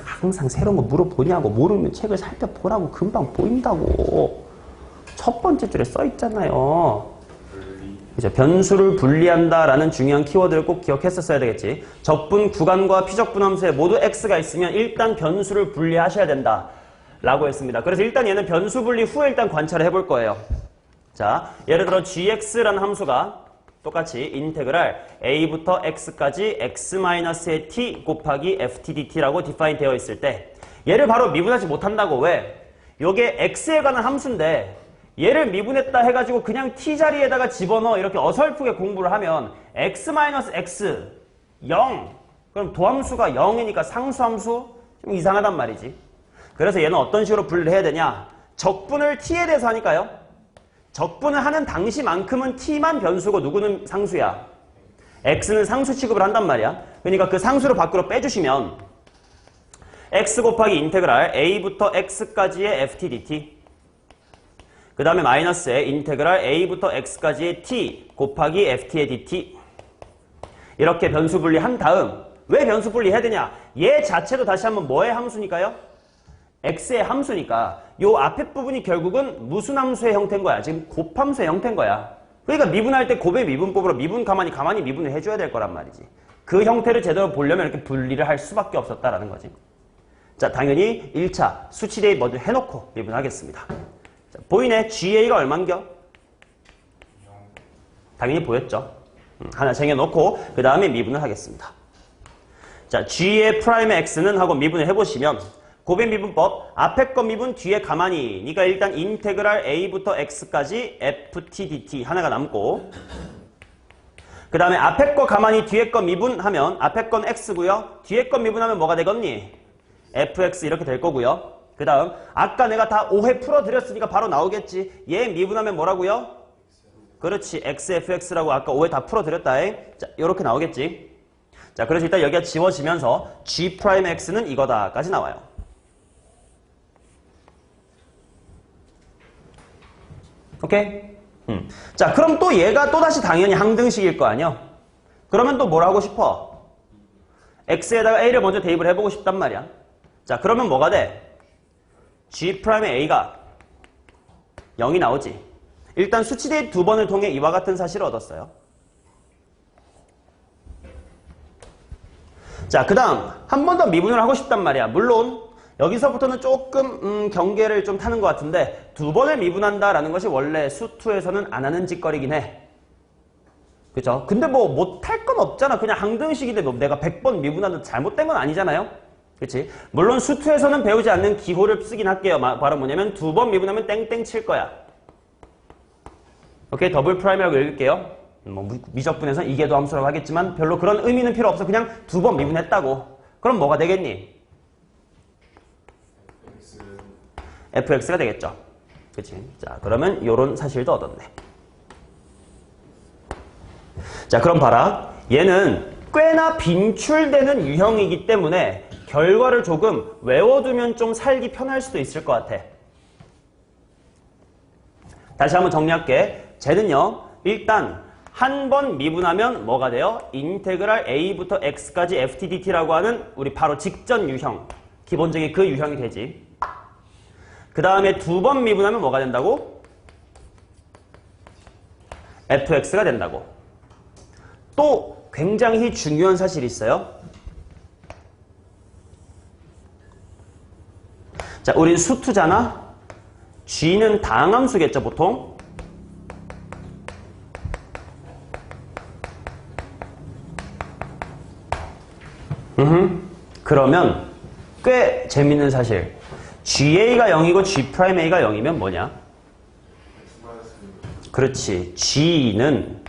항상 새로운 거 물어보냐고, 모르면 책을 살펴보라고, 금방 보인다고. 첫 번째 줄에 써 있잖아요. 그죠? 변수를 분리한다라는 중요한 키워드를 꼭 기억했었어야 되겠지. 적분 구간과 피적분 함수에 모두 x가 있으면 일단 변수를 분리하셔야 된다 라고 했습니다. 그래서 일단 얘는 변수 분리 후에 일단 관찰을 해볼 거예요. 자, 예를 들어 gx라는 함수가 똑같이 인테그랄 a부터 x까지 x-의 t 곱하기 ftdt라고 디파인 되어 있을 때 얘를 바로 미분하지 못한다고. 왜? 요게 x에 관한 함수인데 얘를 미분했다 해가지고 그냥 t 자리에다가 집어넣어 이렇게 어설프게 공부를 하면 x-x 0 그럼 도함수가 0이니까 상수함수 좀 이상하단 말이지. 그래서 얘는 어떤 식으로 분리를 해야 되냐? 적분을 t에 대해서 하니까요. 적분을 하는 당시만큼은 t만 변수고 누구는 상수야. x는 상수 취급을 한단 말이야. 그러니까 그 상수를 밖으로 빼주시면 x 곱하기 인테그랄 a부터 x까지의 ftdt 그 다음에 마이너스에 인테그랄 a부터 x까지의 t 곱하기 ft의 dt 이렇게 변수 분리한 다음 왜 변수 분리해야 되냐? 얘 자체도 다시 한번 뭐의 함수니까요? x의 함수니까 요 앞에 부분이 결국은 무슨 함수의 형태인 거야? 지금 곱함수의 형태인 거야. 그러니까 미분할 때 곱의 미분법으로 미분 가만히 미분을 해줘야 될 거란 말이지. 그 형태를 제대로 보려면 이렇게 분리를 할 수밖에 없었다라는 거지. 자, 당연히 1차 수치 대입 먼저 해놓고 미분하겠습니다. 자, 보이네? GA가 얼만겨? 당연히 보였죠. 하나 쟁여놓고 그 다음에 미분을 하겠습니다. 자, G의 프라임의 X는 하고 미분을 해보시면 곱의 미분법 앞에 거 미분 뒤에 가만히 그러니까 일단 인테그랄 A부터 X까지 FTDT 하나가 남고 그 다음에 앞에 거 가만히 뒤에 거 미분하면 앞에 건 X고요. 뒤에 거 미분하면 뭐가 되겠니? FX 이렇게 될 거고요. 그 다음 아까 내가 다 5회 풀어드렸으니까 바로 나오겠지. 얘 미분하면 뭐라고요? 그렇지. XFX라고 아까 5회 다 풀어드렸다. 자, 이렇게 나오겠지. 자, 그래서 일단 여기가 지워지면서 G'X는 이거다까지 나와요. 오케이? 자, 그럼 또 얘가 또다시 당연히 항등식일 거 아니야? 그러면 또 뭘 하고 싶어? X에다가 A를 먼저 대입을 해보고 싶단 말이야. 자, 그러면 뭐가 돼? G'의 A가 0이 나오지. 일단 수치 대입 두 번을 통해 이와 같은 사실을 얻었어요. 자, 그 다음 한 번 더 미분을 하고 싶단 말이야. 물론 여기서부터는 조금 경계를 좀 타는 것 같은데 두 번을 미분한다라는 것이 원래 수2에서는 안 하는 짓거리긴 해. 그죠? 근데 뭐 못할 건 없잖아. 그냥 항등식인데 뭐 내가 100번 미분하는 잘못된 건 아니잖아요. 그치? 물론 수2에서는 배우지 않는 기호를 쓰긴 할게요. 바로 뭐냐면 두 번 미분하면 땡땡 칠 거야. 오케이? 더블 프라임이라고 읽을게요. 뭐 미적분에서는 이계도 함수라고 하겠지만 별로 그런 의미는 필요 없어. 그냥 두 번 미분했다고. 그럼 뭐가 되겠니? fx가 되겠죠. 그치? 자, 그러면 요런 사실도 얻었네. 자, 그럼 봐라. 얘는 꽤나 빈출되는 유형이기 때문에 결과를 조금 외워두면 좀 살기 편할 수도 있을 것 같아. 다시 한번 정리할게. 쟤는요, 일단 한 번 미분하면 뭐가 돼요? 인테그랄 a부터 x까지 ftdt라고 하는 우리 바로 직전 유형. 기본적인 그 유형이 되지. 그 다음에 두 번 미분하면 뭐가 된다고? fx가 된다고. 또 굉장히 중요한 사실이 있어요. 자, 우린 수2잖아. g는 다항함수겠죠, 보통. 그러면 꽤 재밌는 사실. GA가 0이고 G'A가 0이면 뭐냐? 그렇지. G는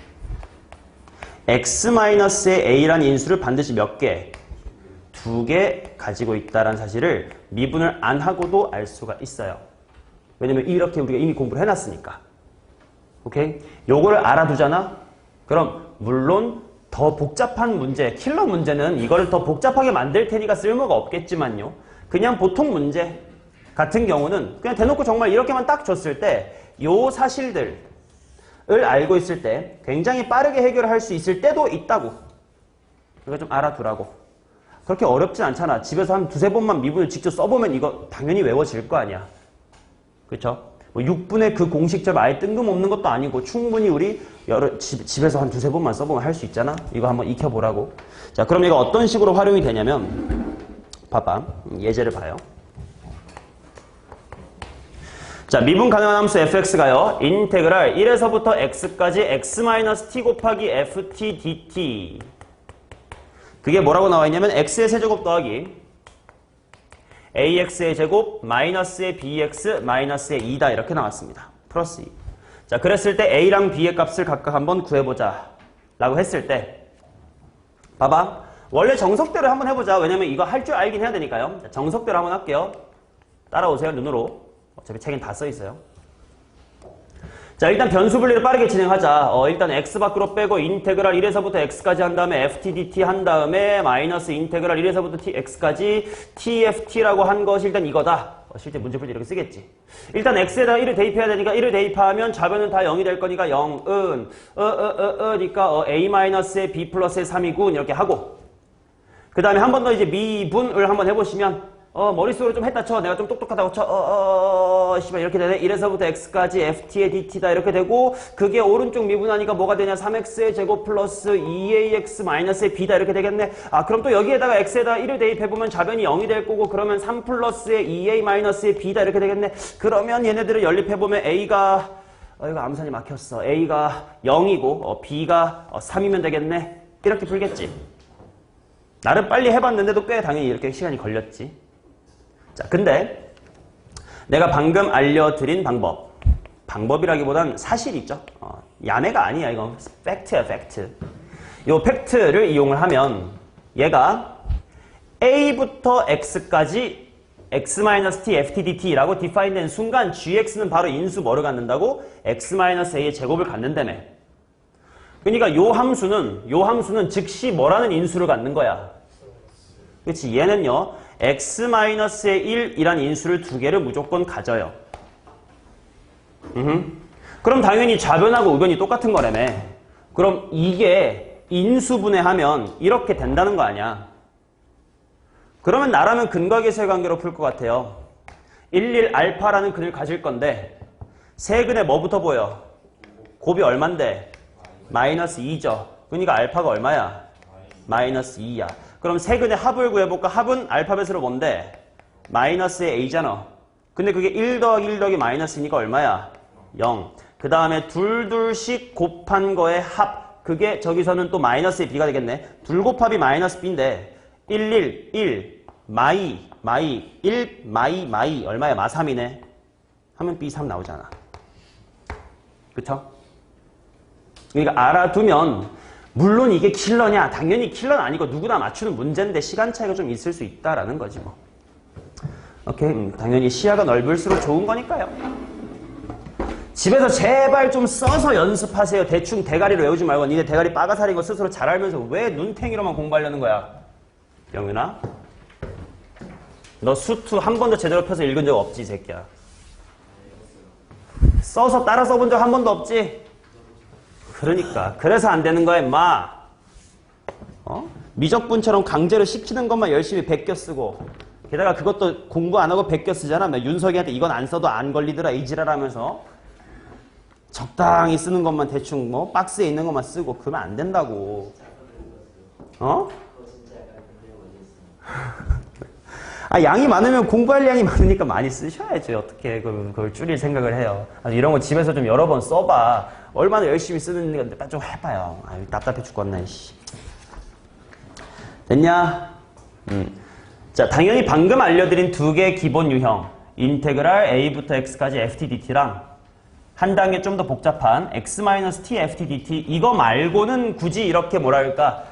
X-의 A라는 인수를 반드시 몇 개? 2개 가지고 있다는 사실을 미분을 안 하고도 알 수가 있어요. 왜냐면 이렇게 우리가 이미 공부를 해놨으니까. 오케이? 요걸 알아두잖아? 그럼 물론 더 복잡한 문제, 킬러 문제는 이걸 더 복잡하게 만들 테니까 쓸모가 없겠지만요. 그냥 보통 문제 같은 경우는 그냥 대놓고 정말 이렇게만 딱 줬을 때 요 사실들을 알고 있을 때 굉장히 빠르게 해결을 할 수 있을 때도 있다고. 그러니까 좀 알아두라고. 그렇게 어렵진 않잖아. 집에서 한 두세 번만 미분을 직접 써보면 이거 당연히 외워질 거 아니야. 그쵸? 뭐 6분의 그 공식점 아예 뜬금없는 것도 아니고 충분히 우리 집에서 한 두세 번만 써보면 할 수 있잖아. 이거 한번 익혀보라고. 자, 그럼 이거 어떤 식으로 활용이 되냐면 봐봐. 예제를 봐요. 자, 미분 가능한 함수 fx가요. 인테그랄 1에서부터 x까지 x-t 곱하기 ft dt. 그게 뭐라고 나와 있냐면 x의 세제곱 더하기 ax의 제곱 마이너스의 bx 마이너스의 2다 이렇게 나왔습니다. 플러스 2. 자, 그랬을 때 a랑 b의 값을 각각 한번 구해보자 라고 했을 때 봐봐. 원래 정석대로 한번 해보자. 왜냐면 이거 할 줄 알긴 해야 되니까요. 자, 정석대로 한번 할게요. 따라오세요. 눈으로. 어차피 책엔 다 써있어요. 자, 일단 변수 분리를 빠르게 진행하자. 일단 x 밖으로 빼고 인테그랄 1에서부터 x까지 한 다음에 ft dt 한 다음에 마이너스 인테그랄 1에서부터 x까지 tft라고 한 것이 일단 이거다. 실제 문제 풀 때 이렇게 쓰겠지. 일단 x에다 1을 대입해야 되니까 1을 대입하면 좌변은 다 0이 될 거니까 0은 그러니까 a-의 b 플러스의 3이군 이렇게 하고 그 다음에 한 번 더 이제 미분을 한번 해보시면 머릿속으로 좀 했다 쳐. 내가 좀 똑똑하다고 쳐. 씨발 이렇게 되네. 1에서부터 x까지 ft의 dt다 이렇게 되고 그게 오른쪽 미분하니까 뭐가 되냐. 3x의 제곱 플러스 2ax 마이너스의 b다 이렇게 되겠네. 아, 그럼 또 여기에다가 x에다 1을 대입해보면 좌변이 0이 될 거고 그러면 3 플러스의 2a 마이너스의 b다 이렇게 되겠네. 그러면 얘네들을 연립해보면 a가 이거 암산이 막혔어. a가 0이고 b가 3이면 되겠네. 이렇게 풀겠지. 나름 빨리 해봤는데도 꽤 당연히 이렇게 시간이 걸렸지. 자, 근데 내가 방금 알려드린 방법이라기보단 사실이죠. 야매가 아니야. 이건 팩트야, 팩트. 요 팩트를 이용을 하면 얘가 a부터 x까지 x-t ft dt라고 디파인된 순간 gx는 바로 인수 뭐를 갖는다고? x-a의 제곱을 갖는다며. 그러니까 요 함수는 즉시 뭐라는 인수를 갖는 거야. 그렇지? 얘는요. x-의 1이란 인수를 두 개를 무조건 가져요. 그럼 당연히 좌변하고 우변이 똑같은 거라며. 그럼 이게 인수분해하면 이렇게 된다는 거 아니야. 그러면 나라면 근과계수의 관계로 풀 것 같아요. 11 알파라는 근을 가질 건데 세근에 뭐부터 보여? 곱이 얼만데? 마이너스 2죠. 그러니까 알파가 얼마야? 마이너스 2야. 그럼 세근의 합을 구해볼까? 합은 알파벳으로 뭔데? 마이너스의 a잖아. 근데 그게 1 더하기 1 더하기 마이너스니까 얼마야? 0. 그 다음에 둘씩 곱한 거의 합. 그게 저기서는 또 마이너스의 b가 되겠네. 둘 곱합이 마이너스 b인데 1 마이 1 마이 얼마야? 마 3이네. 하면 b 3 나오잖아. 그쵸? 그러니까 알아두면 물론 이게 킬러냐? 당연히 킬러는 아니고 누구나 맞추는 문제인데 시간 차이가 좀 있을 수 있다라는 거지 뭐. 오케이, 당연히 시야가 넓을수록 좋은 거니까요. 집에서 제발 좀 써서 연습하세요. 대충 대가리로 외우지 말고 니네 대가리 빠가살인 거 스스로 잘 알면서 왜 눈탱이로만 공부하려는 거야? 영윤아? 너 수투 한 번도 제대로 펴서 읽은 적 없지, 이 새끼야. 써서 따라 써본 적 한 번도 없지? 그러니까 그래서 안 되는 거야 임마. 미적분처럼 강제로 시키는 것만 열심히 베껴 쓰고 게다가 그것도 공부 안 하고 베껴 쓰잖아. 나 윤석이한테 이건 안 써도 안 걸리더라 이지랄하면서 적당히 쓰는 것만 대충 뭐 박스에 있는 것만 쓰고 그러면 안 된다고. 아, 양이 많으면 공부할 양이 많으니까 많이 쓰셔야지. 어떻게 그걸 줄일 생각을 해요. 이런 거 집에서 좀 여러 번 써봐. 얼마나 열심히 쓰는 건데 좀 해봐요. 아유, 답답해 죽겠네. 씨. 됐냐? 자, 당연히 방금 알려드린 두 개의 기본 유형 인테그랄 a부터 x까지 ft dt랑 한 단계 좀 더 복잡한 x-t ft dt 이거 말고는 굳이 이렇게 뭐랄까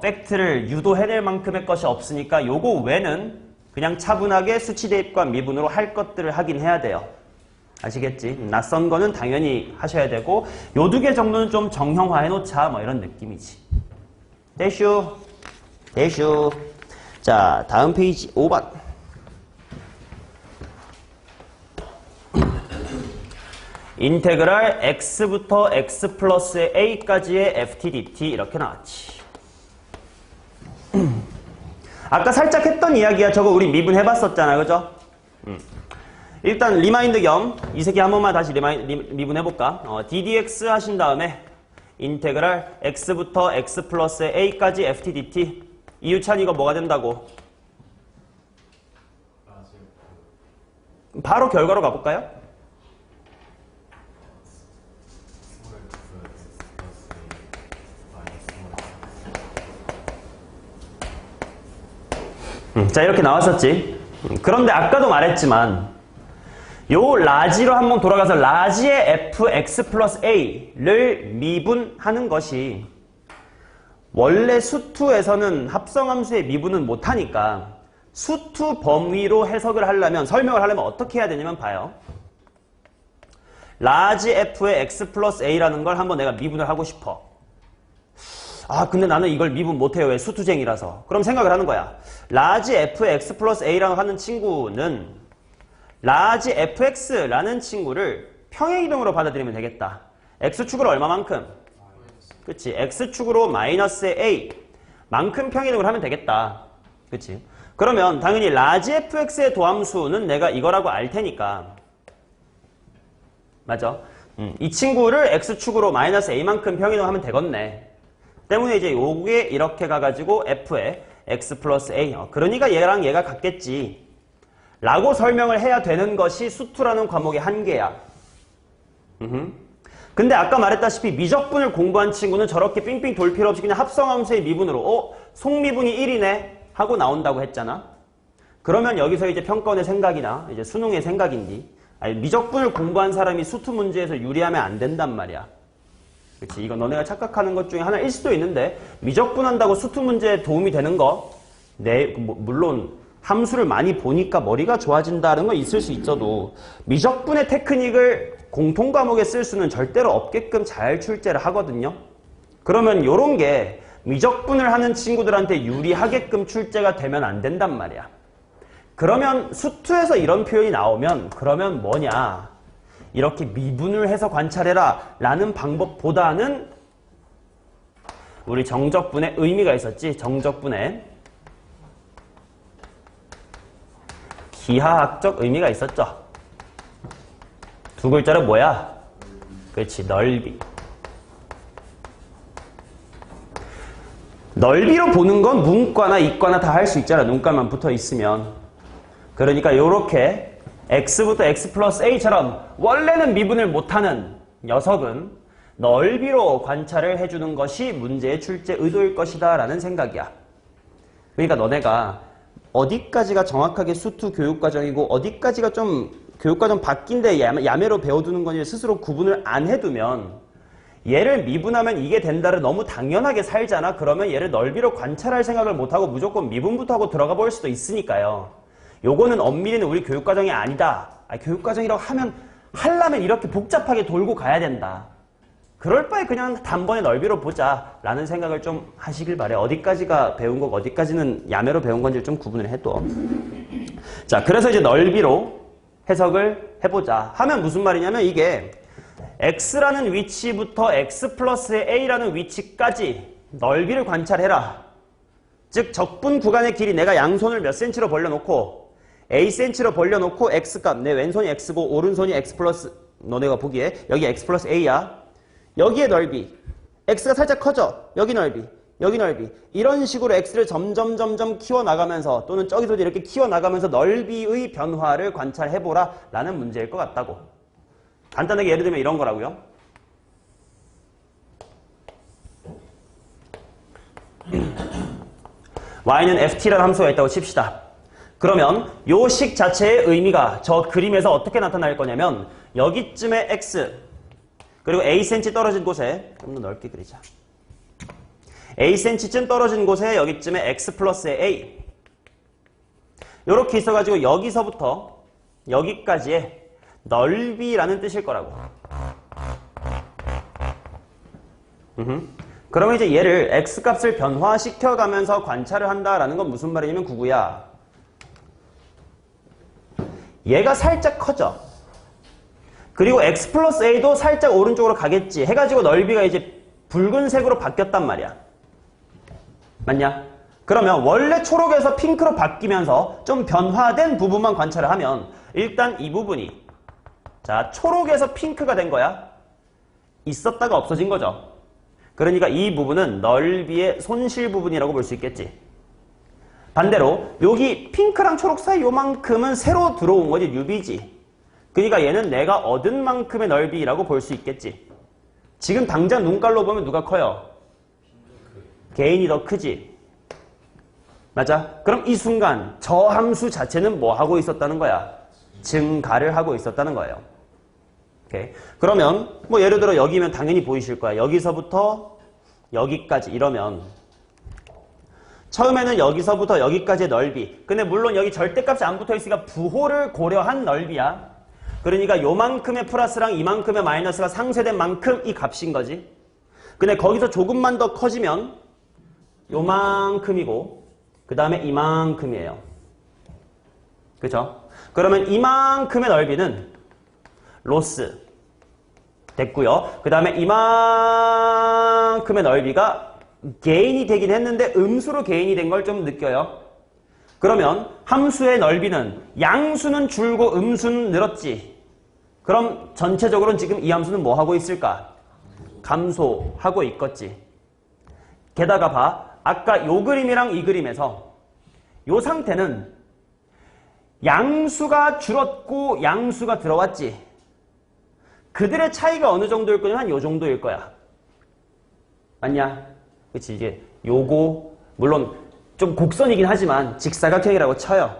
팩트를 유도해낼 만큼의 것이 없으니까 요거 외는 그냥 차분하게 수치 대입과 미분으로 할 것들을 하긴 해야 돼요. 아시겠지? 낯선 거는 당연히 하셔야 되고 요 두 개 정도는 좀 정형화해 놓자 뭐 이런 느낌이지. 대슈. 자, 다음 페이지 5번. 인테그랄 x부터 x 플러스 a까지의 ft dt 이렇게 나왔지. 아까 살짝 했던 이야기야. 저거 우리 미분해봤었잖아. 그죠? 일단 리마인드 겸 이 새끼 한 번만 다시 미분해볼까? ddx 하신 다음에 인테그랄 x부터 x 플러스 a까지 ft dt. 이유찬 이거 뭐가 된다고? 바로 결과로 가볼까요? 자, 이렇게 나왔었지. 그런데 아까도 말했지만 요 라지로 한번 돌아가서 라지의 fx 플러스 a를 미분하는 것이 원래 수투에서는 합성함수의 미분은 못하니까 수투 범위로 해석을 하려면, 설명을 하려면 어떻게 해야 되냐면 봐요. 라지 f의 x 플러스 a라는 걸 한번 내가 미분을 하고 싶어. 아, 근데 나는 이걸 미분 못해요. 왜? 수투쟁이라서. 그럼 생각을 하는 거야. 라지 f의 x 플러스 a라고 하는 친구는 라지 fx라는 친구를 평행이동으로 받아들이면 되겠다. x축으로 얼마만큼? 그치? x축으로 마이너스 a 만큼 평행이동을 하면 되겠다. 그치? 그러면 당연히 라지 fx의 도함수는 내가 이거라고 알 테니까. 맞아? 이 친구를 x축으로 마이너스 a만큼 평행이동하면 되겠네. 때문에 이제 요게 이렇게 가가지고 f의 x 플러스 a. 그러니까 얘랑 얘가 같겠지. 라고 설명을 해야 되는 것이 수투라는 과목의 한계야. 근데 아까 말했다시피 미적분을 공부한 친구는 저렇게 삥삥 돌 필요 없이 그냥 합성함수의 미분으로 속미분이 1이네 하고 나온다고 했잖아. 그러면 여기서 이제 평가원의 생각이나 이제 수능의 생각인지, 아니, 미적분을 공부한 사람이 수투 문제에서 유리하면 안 된단 말이야. 그치? 이거 너네가 착각하는 것 중에 하나일 수도 있는데, 미적분 한다고 수투 문제에 도움이 되는 거, 물론 함수를 많이 보니까 머리가 좋아진다는 건 있을 수 있어도 미적분의 테크닉을 공통 과목에 쓸 수는 절대로 없게끔 잘 출제를 하거든요. 그러면 요런 게 미적분을 하는 친구들한테 유리하게끔 출제가 되면 안 된단 말이야. 그러면 수투에서 이런 표현이 나오면 그러면 뭐냐? 이렇게 미분을 해서 관찰해라 라는 방법보다는 우리 정적분의 의미가 있었지. 정적분의 기하학적 의미가 있었죠. 두 글자로 뭐야? 그렇지, 넓이. 넓이로 보는 건 문과나 이과나 다 할 수 있잖아. 눈깔만 붙어 있으면. 그러니까 요렇게 x부터 x 플러스 a처럼 원래는 미분을 못하는 녀석은 넓이로 관찰을 해주는 것이 문제의 출제 의도일 것이다 라는 생각이야. 그러니까 너네가 어디까지가 정확하게 수투 교육과정이고 어디까지가 좀 교육과정 바뀐데 야매로 배워두는 건지 스스로 구분을 안 해두면 얘를 미분하면 이게 된다를 너무 당연하게 살잖아. 그러면 얘를 넓이로 관찰할 생각을 못하고 무조건 미분부터 하고 들어가 볼 수도 있으니까요. 요거는 엄밀히는 우리 교육과정이 아니다. 교육과정이라고 하려면 이렇게 복잡하게 돌고 가야 된다. 그럴 바에 그냥 단번에 넓이로 보자 라는 생각을 좀 하시길 바래. 어디까지가 배운 거고 어디까지는 야매로 배운 건지 좀 구분을 해둬. 자, 그래서 이제 넓이로 해석을 해보자 하면 무슨 말이냐면 이게 x라는 위치부터 x 플러스 a라는 위치까지 넓이를 관찰해라. 즉 적분 구간의 길이 내가 양손을 몇 cm로 벌려놓고 a cm로 벌려놓고 x값, 내 왼손이 x고 오른손이 x 플러스, 너네가 보기에 여기 x 플러스 a야. 여기에 넓이, x가 살짝 커져. 여기 넓이, 여기 넓이. 이런 식으로 x를 점점 키워나가면서 또는 저기서도 이렇게 키워나가면서 넓이의 변화를 관찰해보라 라는 문제일 것 같다고. 간단하게 예를 들면 이런 거라고요. y는 ft라는 함수가 있다고 칩시다. 그러면 요 식 자체의 의미가 저 그림에서 어떻게 나타날 거냐면 여기쯤에 x 그리고 a cm 떨어진 곳에 좀 더 넓게 그리자. a cm쯤 떨어진 곳에 여기쯤에 x 플러스 a 요렇게 있어가지고 여기서부터 여기까지의 넓이라는 뜻일 거라고. 그러면 이제 얘를 x값을 변화시켜가면서 관찰을 한다라는 건 무슨 말이냐면 구구야. 얘가 살짝 커져. 그리고 x 플러스 a도 살짝 오른쪽으로 가겠지. 해가지고 넓이가 이제 붉은색으로 바뀌었단 말이야. 맞냐? 그러면 원래 초록에서 핑크로 바뀌면서 좀 변화된 부분만 관찰을 하면 일단 이 부분이 자 초록에서 핑크가 된 거야. 있었다가 없어진 거죠. 그러니까 이 부분은 넓이의 손실 부분이라고 볼 수 있겠지. 반대로 여기 핑크랑 초록 사이 요만큼은 새로 들어온 거지. 뉴비지. 그러니까 얘는 내가 얻은 만큼의 넓이라고 볼 수 있겠지. 지금 당장 눈깔로 보면 누가 커요? 개인이 더 크지. 맞아? 그럼 이 순간 저 함수 자체는 뭐 하고 있었다는 거야? 증가를 하고 있었다는 거예요. 오케이. 그러면 뭐 예를 들어 여기면 당연히 보이실 거야. 여기서부터 여기까지 이러면 처음에는 여기서부터 여기까지의 넓이. 근데 물론 여기 절대값이 안 붙어 있으니까 부호를 고려한 넓이야. 그러니까 요만큼의 플러스랑 이만큼의 마이너스가 상쇄된 만큼 이 값인 거지. 근데 거기서 조금만 더 커지면 요만큼이고 그 다음에 이만큼이에요. 그죠? 그러면 이만큼의 넓이는 로스 됐고요. 그 다음에 이만큼의 넓이가 개인이 되긴 했는데 음수로 개인이 된 걸 좀 느껴요. 그러면 함수의 넓이는 양수는 줄고 음수는 늘었지. 그럼 전체적으로는 지금 이 함수는 뭐 하고 있을까? 감소하고 있겠지. 게다가 봐. 아까 요 그림이랑 이 그림에서 요 상태는 양수가 줄었고 양수가 들어왔지. 그들의 차이가 어느 정도일 거냐? 한 요 정도일 거야. 맞냐? 그치? 이게 요거 물론 좀 곡선이긴 하지만 직사각형이라고 쳐요.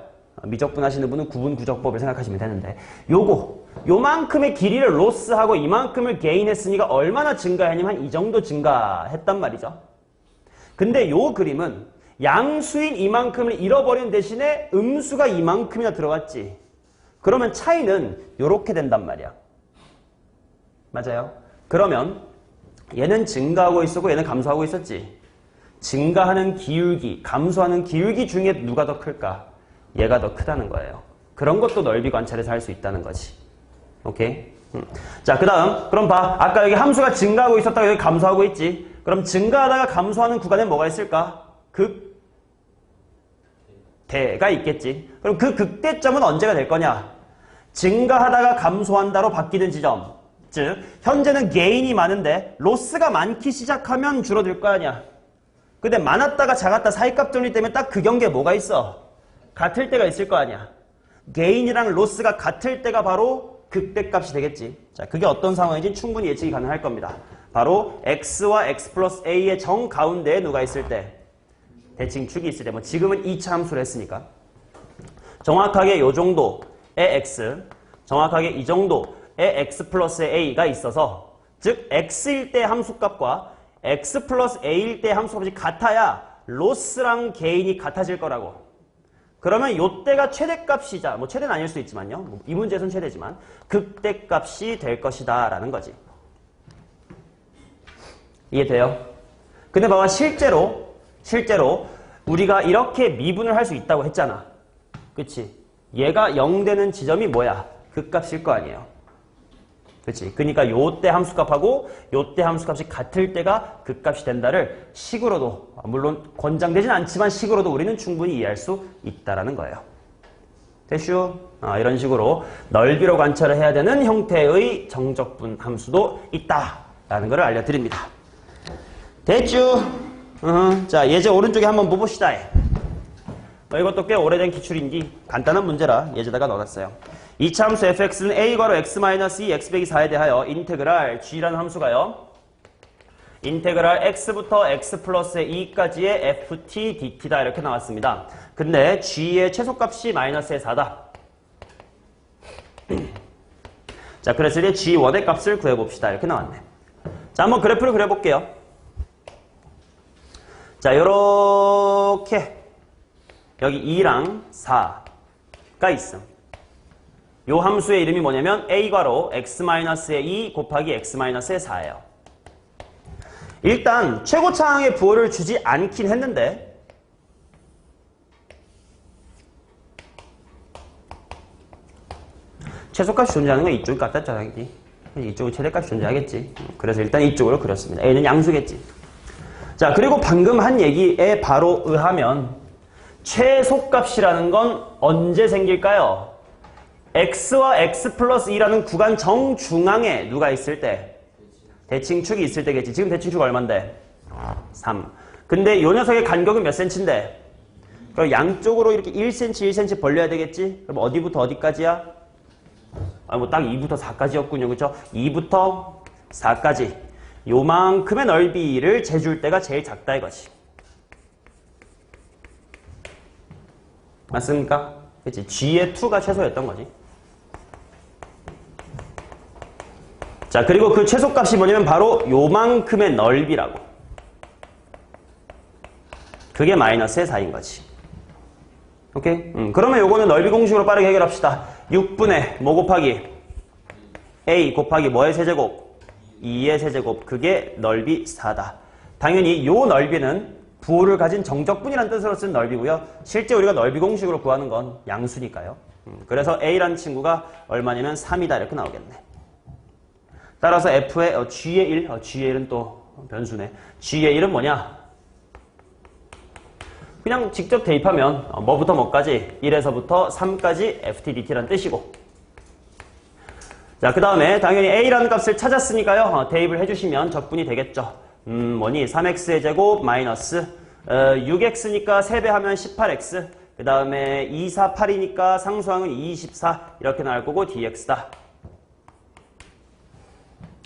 미적분 하시는 분은 구분구적법을 생각하시면 되는데 요만큼의 길이를 로스하고 이만큼을 게인했으니까 얼마나 증가했냐면 한 이 정도 증가했단 말이죠. 근데 요 그림은 양수인 이만큼을 잃어버린 대신에 음수가 이만큼이나 들어갔지. 그러면 차이는 요렇게 된단 말이야. 맞아요? 그러면 얘는 증가하고 있었고 얘는 감소하고 있었지. 증가하는 기울기, 감소하는 기울기 중에 누가 더 클까? 얘가 더 크다는 거예요. 그런 것도 넓이 관찰에서 할 수 있다는 거지. 오케이? 자, 그 다음 그럼 봐. 아까 여기 함수가 증가하고 있었다가 여기 감소하고 있지. 그럼 증가하다가 감소하는 구간에 뭐가 있을까? 극대가 있겠지. 그럼 그 극대점은 언제가 될 거냐? 증가하다가 감소한다로 바뀌는 지점. 즉 현재는 게인이 많은데 로스가 많기 시작하면 줄어들 거 아니야. 근데 많았다가 작았다 사이값 정리 때문에 딱 그 경계에 뭐가 있어? 같을 때가 있을 거 아니야. 게인이랑 로스가 같을 때가 바로 극대값이 되겠지. 자, 그게 어떤 상황인지 충분히 예측이 가능할 겁니다. 바로 x와 x 플러스 a의 정 가운데에 누가 있을 때? 대칭축이 있을 때. 뭐 지금은 2차 함수를 했으니까. 정확하게 요 정도의 x, 정확하게 이 정도의 x 플러스 a가 있어서 즉 x일 때 함수값과 x 플러스 a일 때 함수값이 같아야 로스랑 게인이 같아질 거라고. 그러면 요때가 최대값이자 뭐 최대는 아닐 수 있지만요. 뭐 이 문제에서는 최대지만 극대값이 될 것이다 라는 거지. 이해돼요? 근데 봐봐 실제로 우리가 이렇게 미분을 할 수 있다고 했잖아. 그치? 얘가 0 되는 지점이 뭐야? 극값일 거 아니에요. 그치? 그러니까 요때 함수값하고 요때 함수값이 같을 때가 극값이 된다를 식으로도 물론 권장되진 않지만 식으로도 우리는 충분히 이해할 수 있다라는 거예요. 됐슈? 이런 식으로 넓이로 관찰을 해야 되는 형태의 정적분 함수도 있다라는 것을 알려드립니다. 됐죠? 자, 예제 오른쪽에 한번 보봅시다. 이것도 꽤 오래된 기출인지 간단한 문제라 예제다가 넣어놨어요. 이차 함수 fx는 a 괄호 x-2 x 빼기 4에 대하여 인테그랄 g라는 함수가요. 인테그랄 x부터 x 플러스 2까지의 ft dt다 이렇게 나왔습니다. 근데 g의 최소값이 마이너스의 4다. 자, 그래서 이제 g1의 값을 구해봅시다. 이렇게 나왔네. 자, 한번 그래프를 그려볼게요. 자, 요렇게 여기 2랑 4가 있음. 요 함수의 이름이 뭐냐면 a괄호 x-의 2 곱하기 x-의 4예요. 일단 최고차항의 부호를 주지 않긴 했는데 최소값이 존재하는 건 이쪽 갖다 짜야지. 이쪽은 최대값이 존재하겠지. 그래서 일단 이쪽으로 그렸습니다. a는 양수겠지. 자, 그리고 방금 한 얘기에 바로 의하면 최소값이라는 건 언제 생길까요? x와 x 플러스 2라는 구간 정중앙에 누가 있을 때? 대칭축이 있을 때겠지. 지금 대칭축 얼만데? 3. 근데 요 녀석의 간격은 몇 cm인데? 그럼 양쪽으로 이렇게 1cm, 1cm 벌려야 되겠지? 그럼 어디부터 어디까지야? 뭐 딱 2부터 4까지였군요. 그쵸? 2부터 4까지. 요만큼의 넓이를 재줄 때가 제일 작다 이거지. 맞습니까? 그치? G의 2가 최소였던 거지. 자, 그리고 그 최소값이 뭐냐면 바로 요만큼의 넓이라고. 그게 마이너스의 4인 거지. 오케이? 그러면 요거는 넓이 공식으로 빠르게 해결합시다. 6분의 뭐 곱하기 a 곱하기 뭐의 세제곱? 2의 세제곱. 그게 넓이 4다. 당연히 요 넓이는 부호를 가진 정적분이라는 뜻으로 쓴 넓이고요. 실제 우리가 넓이 공식으로 구하는 건 양수니까요. 그래서 a라는 친구가 얼마냐면 3이다 이렇게 나오겠네. 따라서 f의 g의 1, g의 1은 또 변수네. g의 1은 뭐냐? 그냥 직접 대입하면 뭐부터 뭐까지 1에서부터 3까지 ftdt라는 뜻이고. 자, 그 다음에 당연히 a라는 값을 찾았으니까요. 대입을 해주시면 적분이 되겠죠. 뭐니? 3x의 제곱 마이너스 6x니까 3배 하면 18x. 그 다음에 2, 4, 8이니까 상수항은 24 이렇게 나올 거고 dx다.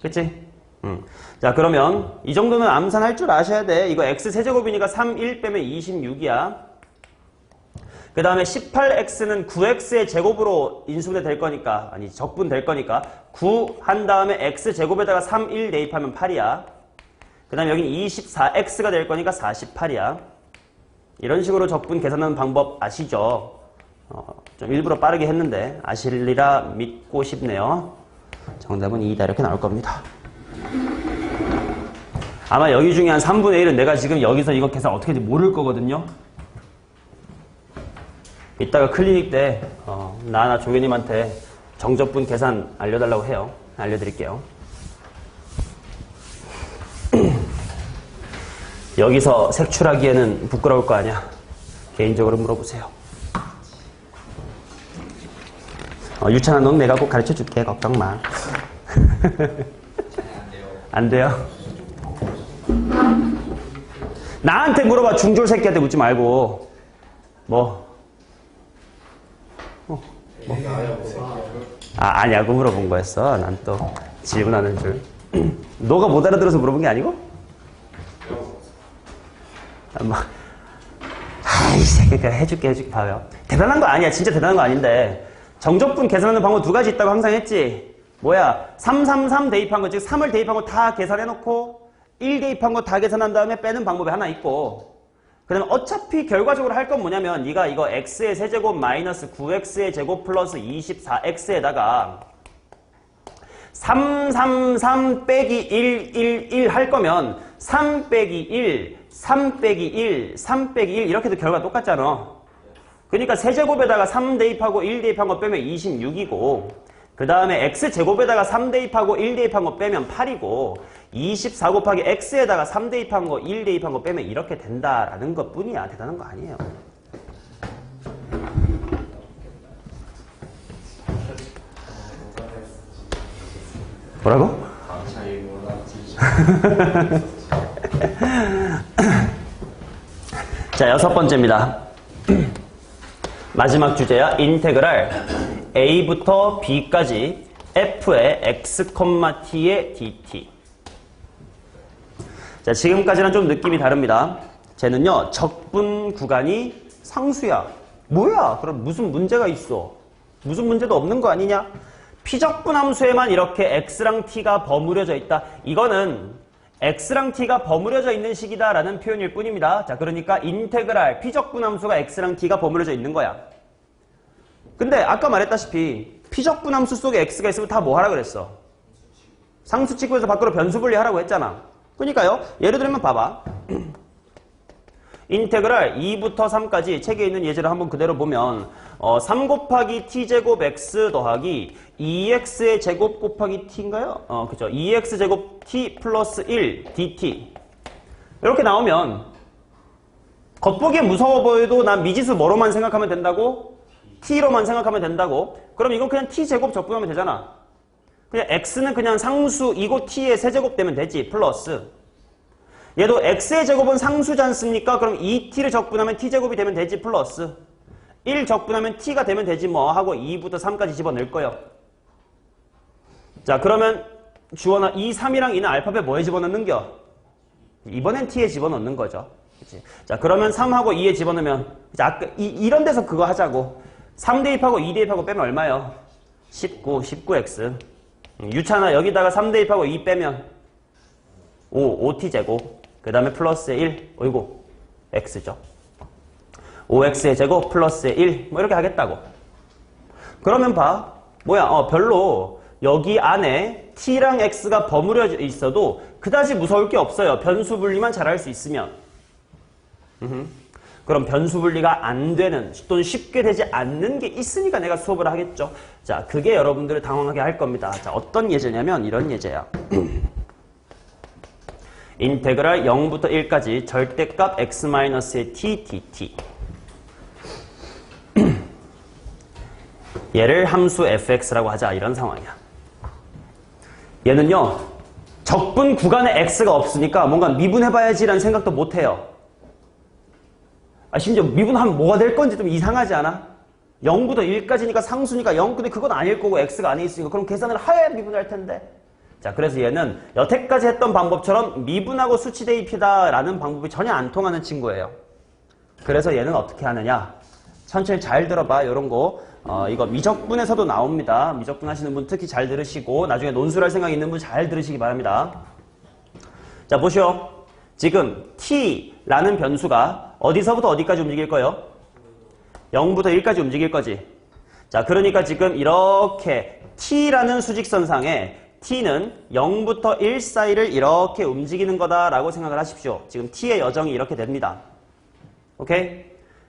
그치? 자, 그러면 이 정도는 암산할 줄 아셔야 돼. 이거 x세제곱이니까 3, 1 빼면 26이야. 그 다음에 18x는 9x의 제곱으로 인수분해 될 거니까, 아니 적분 될 거니까 9 한 다음에 x제곱에다가 3, 1 대입하면 8이야. 그 다음에 여기는 24x가 될 거니까 48이야. 이런 식으로 적분 계산하는 방법 아시죠? 좀 일부러 빠르게 했는데 아실리라 믿고 싶네요. 정답은 2다 이렇게 나올 겁니다. 아마 여기 중에 한 3분의 1은 내가 지금 여기서 이거 계산 어떻게 할지 모를 거거든요. 이따가 클리닉 때 나나 조교님한테 정적분 계산 알려달라고 해요. 알려드릴게요. 여기서 색출하기에는 부끄러울 거 아니야. 개인적으로 물어보세요. 유찬아, 넌 내가 꼭 가르쳐줄게. 걱정 마. 안 돼요? 나한테 물어봐. 중졸 새끼한테 묻지 말고. 뭐? 아냐고 물어본 거였어. 난 또 질문하는 줄. 너가 못 알아들어서 물어본 게 아니고? 아이 새끼가 해줄게 봐요. 대단한 거 아니야. 진짜 대단한 거 아닌데. 정적분 계산하는 방법 두 가지 있다고 항상 했지. 뭐야? 333 대입한 거, 즉 3을 대입한 거 다 계산해놓고 1 대입한 거 다 계산한 다음에 빼는 방법이 하나 있고, 그러면 어차피 결과적으로 할 건 뭐냐면 네가 이거 x의 세제곱 마이너스 9x의 제곱 플러스 24x에다가 333 빼기 1, 1, 1 할 거면 3 빼기 1, 3 빼기 1, 3 빼기 1 이렇게 해도 결과 똑같잖아. 그러니까 세제곱에다가 3 대입하고 1 대입한 거 빼면 26이고, 그 다음에 x제곱에다가 3 대입하고 1 대입한 거 빼면 8이고, 24 곱하기 x에다가 3 대입한 거 1 대입한 거 빼면 이렇게 된다라는 것 뿐이야. 대단한 거 아니에요. 뭐라고? 자, 6번째입니다. 마지막 주제야. 인테그랄 a부터 b까지 f의 x, t의 dt. 자, 지금까지는 좀 느낌이 다릅니다. 쟤는요, 적분 구간이 상수야. 뭐야? 그럼 무슨 문제가 있어? 무슨 문제도 없는 거 아니냐? 피적분 함수에만 이렇게 x랑 t가 버무려져 있다. 이거는 x랑 t가 버무려져 있는 식이다라는 표현일 뿐입니다. 자, 그러니까 인테그랄 피적분 함수가 x랑 t가 버무려져 있는 거야. 근데 아까 말했다시피 피적분함수 속에 x가 있으면 다 뭐 하라 그랬어? 상수 찍고에서 밖으로 변수 분리하라고 했잖아. 그러니까요. 예를 들면 봐봐. 인테그랄 2부터 3까지 책에 있는 예제를 한번 그대로 보면 3 곱하기 t제곱 x 더하기 2x의 제곱 곱하기 t인가요? 그죠. 2x 제곱 t 플러스 1 dt 이렇게 나오면 겉보기에 무서워 보여도 난 미지수 뭐로만 생각하면 된다고? t로만 생각하면 된다고? 그럼 이건 그냥 t제곱 적분하면 되잖아. 그냥 x는 그냥 상수 이고 t의 세제곱 되면 되지. 플러스 얘도 x의 제곱은 상수지 않습니까? 그럼 2t를 적분하면 t제곱이 되면 되지. 플러스 1 적분하면 t가 되면 되지 뭐 하고 2부터 3까지 집어넣을 거예요. 자 그러면 주원아 2, 3이랑 2는 알파벳 뭐에 집어넣는겨? 이번엔 t에 집어넣는 거죠. 그치? 자 그러면 3하고 2에 집어넣으면 아까 이런 데서 그거 하자고. 3 대입하고 2 대입하고 빼면 얼마예요? 19x. 유찬아 여기다가 3 대입하고 2 빼면 5t제곱. 그 다음에 플러스의 1, 어이구, x죠. 5x의 제곱 플러스의 1, 뭐 이렇게 하겠다고. 그러면 봐. 뭐야, 별로 여기 안에 t랑 x가 버무려 있어도 그다지 무서울 게 없어요. 변수 분리만 잘할 수 있으면. 그럼 변수 분리가 안 되는 또는 쉽게 되지 않는 게 있으니까 내가 수업을 하겠죠. 자, 그게 여러분들을 당황하게 할 겁니다. 자, 어떤 예제냐면 이런 예제야. 인테그랄 0부터 1까지 절대값 x-의 t dt 얘를 함수 fx라고 하자. 이런 상황이야. 얘는요 적분 구간에 x가 없으니까 뭔가 미분해봐야지라는 생각도 못해요. 심지어 미분하면 뭐가 될 건지 좀 이상하지 않아? 0부터 1까지니까 상수니까 0, 근데 그건 아닐 거고 x가 안에 있으니까 그럼 계산을 하야 미분할 텐데. 자, 그래서 얘는 여태까지 했던 방법처럼 미분하고 수치 대입이다라는 방법이 전혀 안 통하는 친구예요. 그래서 얘는 어떻게 하느냐? 천천히 잘 들어봐. 이런 거 이거 미적분에서도 나옵니다. 미적분 하시는 분 특히 잘 들으시고 나중에 논술 할 생각 있는 분 잘 들으시기 바랍니다. 자, 보시오. 지금 t라는 변수가 어디서부터 어디까지 움직일 거예요? 0부터 1까지 움직일 거지. 자, 그러니까 지금 이렇게 t라는 수직선상에 t는 0부터 1 사이를 이렇게 움직이는 거다라고 생각을 하십시오. 지금 t의 여정이 이렇게 됩니다. 오케이?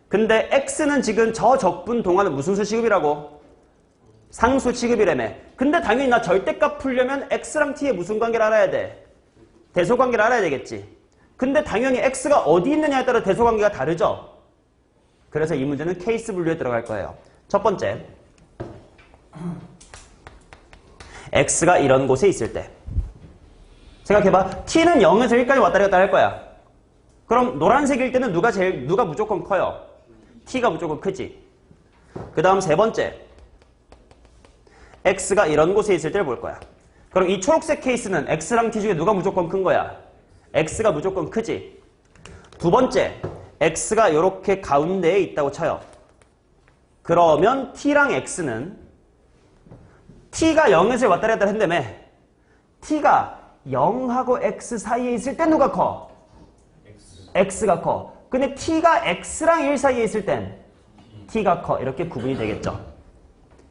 근데 x는 지금 저 적분 동안은 무슨 수 취급이라고? 상수 취급이라며. 근데 당연히 나 절대값 풀려면 x랑 t의 무슨 관계를 알아야 돼? 대소관계를 알아야 되겠지. 근데 당연히 x가 어디 있느냐에 따라 대소관계가 다르죠? 그래서 이 문제는 케이스 분류에 들어갈 거예요. 첫 번째, x가 이런 곳에 있을 때 생각해봐. t는 0에서 1까지 왔다 갔다 할 거야. 그럼 노란색일 때는 누가 무조건 커요? t가 무조건 크지. 그 다음 세 번째, x가 이런 곳에 있을 때를 볼 거야. 그럼 이 초록색 케이스는 x랑 t 중에 누가 무조건 큰 거야? x가 무조건 크지. 두 번째, x가 이렇게 가운데에 있다고 쳐요. 그러면 t랑 x는 t가 0에서 왔다 갔다 한다며. t가 0하고 x 사이에 있을 때 누가 커? x가 커. 근데 t가 x랑 1 사이에 있을 땐 t가 커. 이렇게 구분이 되겠죠.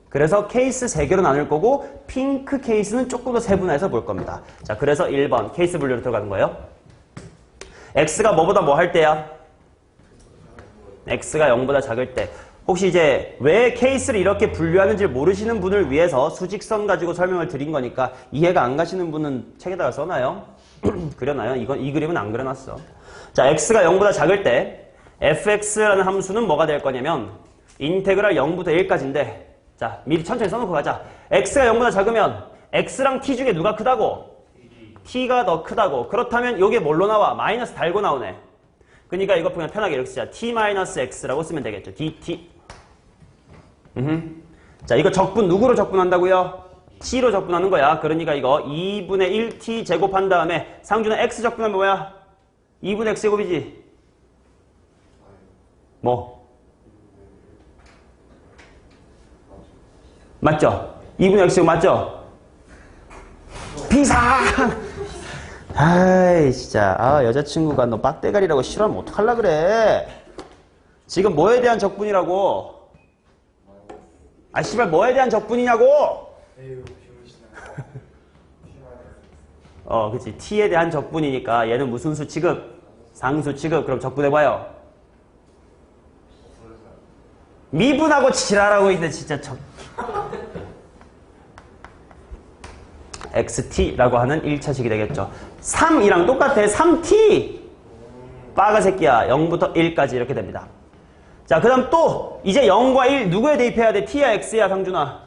그래서 케이스 3개로 나눌 거고 핑크 케이스는 조금 더 세분화해서 볼 겁니다. 자, 그래서 1번 케이스 분류로 들어가는 거예요. x가 뭐보다 뭐 할 때야? x가 0보다 작을 때. 혹시 이제 왜 케이스를 이렇게 분류하는지 모르시는 분을 위해서 수직선 가지고 설명을 드린 거니까 이해가 안 가시는 분은 책에다가 써놔요. 그려놔요. 이 그림은 안 그려놨어. 자, x가 0보다 작을 때 fx라는 함수는 뭐가 될 거냐면 인테그랄 0부터 1까지인데 자, 미리 천천히 써놓고 가자. x가 0보다 작으면 x랑 t 중에 누가 크다고? t가 더 크다고. 그렇다면 이게 뭘로 나와? 마이너스 달고 나오네. 그러니까 이거 그냥 편하게 이렇게 쓰자. t-x라고 쓰면 되겠죠. dt. 자, 이거 적분 누구로 적분한다고요? t로 적분하는 거야. 그러니까 이거 2분의 1t 제곱한 다음에 상주는 x 적분하면 뭐야? 2분의 x 제곱이지. 뭐? 맞죠? 2분의 x 제곱 맞죠? 비상! 아이 진짜 여자친구가 너 빡대가리라고 싫어하면 어떡할라 그래. 지금 뭐에 대한 적분이라고? 아 씨발 뭐에 대한 적분이냐고. 에휴 병신아. 그치. t에 대한 적분이니까 얘는 무슨 수 취급? 상수 취급. 그럼 적분해봐요. 미분하고 지랄하고 있네 진짜. xt라고 하는 1차식이 되겠죠. 3이랑 똑같아. 3t. 빠가 새끼야. 0부터 1까지 이렇게 됩니다. 자, 그 다음 또 이제 0과 1 누구에 대입해야 돼? t야 x야 상준아?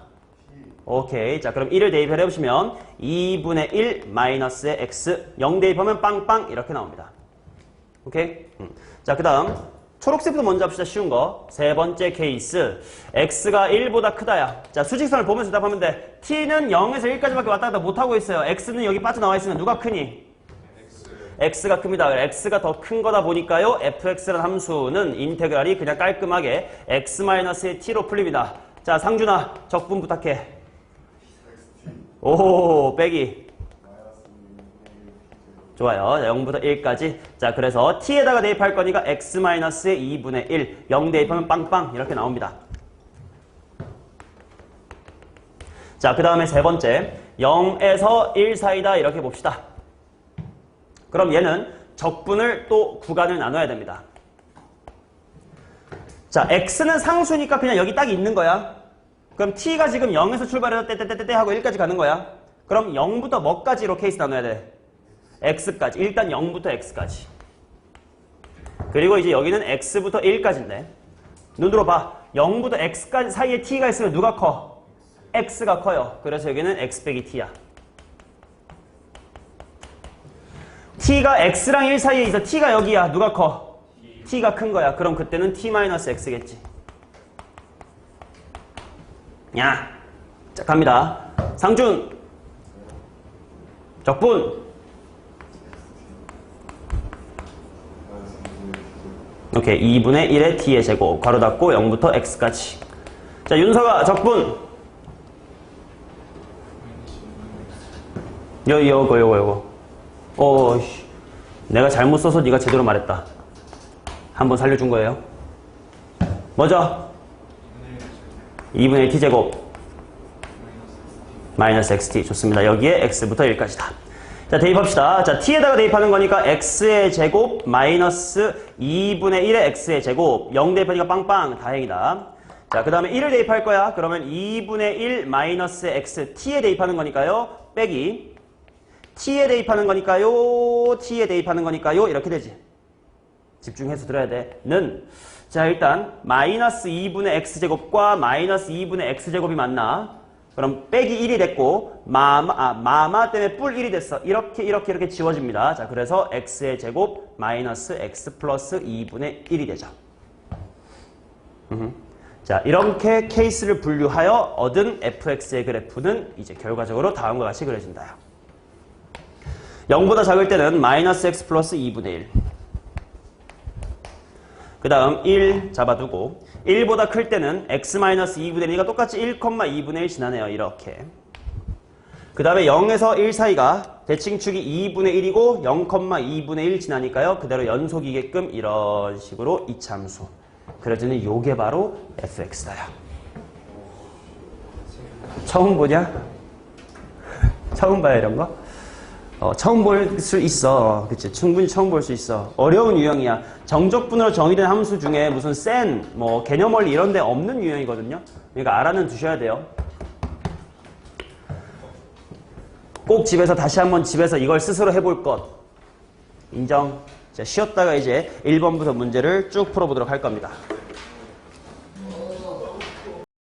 오케이. 자, 그럼 1을 대입을 해보시면 2분의 1 마이너스의 x 0 대입하면 빵빵 이렇게 나옵니다. 오케이? 자, 그 다음 초록색부터 먼저 합시다. 쉬운 거. 세 번째 케이스. x가 1보다 크다야. 자, 수직선을 보면서 대답하면 돼. t는 0에서 1까지밖에 왔다 갔다 못하고 있어요. x는 여기 빠져나와 있으면 누가 크니? x가 큽니다. x가 더 큰 거다 보니까요. fx라는 함수는 인테그랄이 그냥 깔끔하게 x-의 t로 풀립니다. 자, 상준아 적분 부탁해. 오, 빼기. 좋아요. 0부터 1까지. 자, 그래서 t에다가 대입할 거니까 x-의 2분의 1. 0 대입하면 빵빵 이렇게 나옵니다. 자, 그 다음에 세 번째. 0에서 1 사이다 이렇게 봅시다. 그럼 얘는 적분을 또 구간을 나눠야 됩니다. 자, x는 상수니까 그냥 여기 딱 있는 거야. 그럼 t가 지금 0에서 출발해서 떼떼떼떼 하고 1까지 가는 거야. 그럼 0부터 뭐까지로 케이스 나눠야 돼? x까지. 일단 0부터 x까지. 그리고 이제 여기는 x부터 1까지인데 눈으로 봐. 0부터 x까지 사이에 t가 있으면 누가 커? x가 커요. 그래서 여기는 x 빼기 t야. t가 x랑 1 사이에 있어. t가 여기야. 누가 커? t가 큰 거야. 그럼 그때는 t-x겠지. 야, 자, 갑니다. 상준 적분. 오케이. 2분의 1의 t의 제곱 괄호 닫고 0부터 x까지. 자, 윤서가 적분. 요거. 내가 잘못 써서 네가 제대로 말했다. 한번 살려준 거예요. 뭐죠? 2분의 1 t제곱 마이너스 xt. 좋습니다. 여기에 x부터 1까지다. 자, 대입합시다. 자, t에다가 대입하는 거니까 x의 제곱 마이너스 2분의 1의 x의 제곱 0 대입하니까 빵빵. 다행이다. 자, 그 다음에 1을 대입할 거야. 그러면 2분의 1 마이너스 x t에 대입하는 거니까요. 빼기 t에 대입하는 거니까요. t에 대입하는 거니까요. 이렇게 되지. 집중해서 들어야 돼. 는. 자, 일단 마이너스 2분의 x제곱과 마이너스 2분의 x제곱이 맞나? 그럼 빼기 1이 됐고 마마 때문에 뿔 1이 됐어. 이렇게 지워집니다. 자, 그래서 x의 제곱 마이너스 x 플러스 2분의 1이 되죠. 자, 이렇게 케이스를 분류하여 얻은 fx의 그래프는 이제 결과적으로 다음과 같이 그려진다. 0보다 작을 때는 마이너스 x 플러스 2분의 1. 그 다음 1 잡아두고 1보다 클 때는 x 마이너스 2분의 1과 똑같이 1,2분의 1 지나네요. 이렇게. 그 다음에 0에서 1 사이가 대칭축이 2분의 1이고 0,2분의 1 지나니까요. 그대로 연속이게끔 이런 식으로 이차함수. 그려지는 요게 바로 fx다. 처음 보냐? 처음 봐요 이런 거? 처음 볼 수 있어. 그치? 충분히 처음 볼 수 있어. 어려운 유형이야. 정적분으로 정의된 함수 중에 무슨 센, 개념 원리 이런 데 없는 유형이거든요. 그러니까 알아는 두셔야 돼요. 꼭 집에서 다시 한번 집에서 이걸 스스로 해볼 것. 인정. 자, 쉬었다가 이제 1번부터 문제를 쭉 풀어보도록 할 겁니다.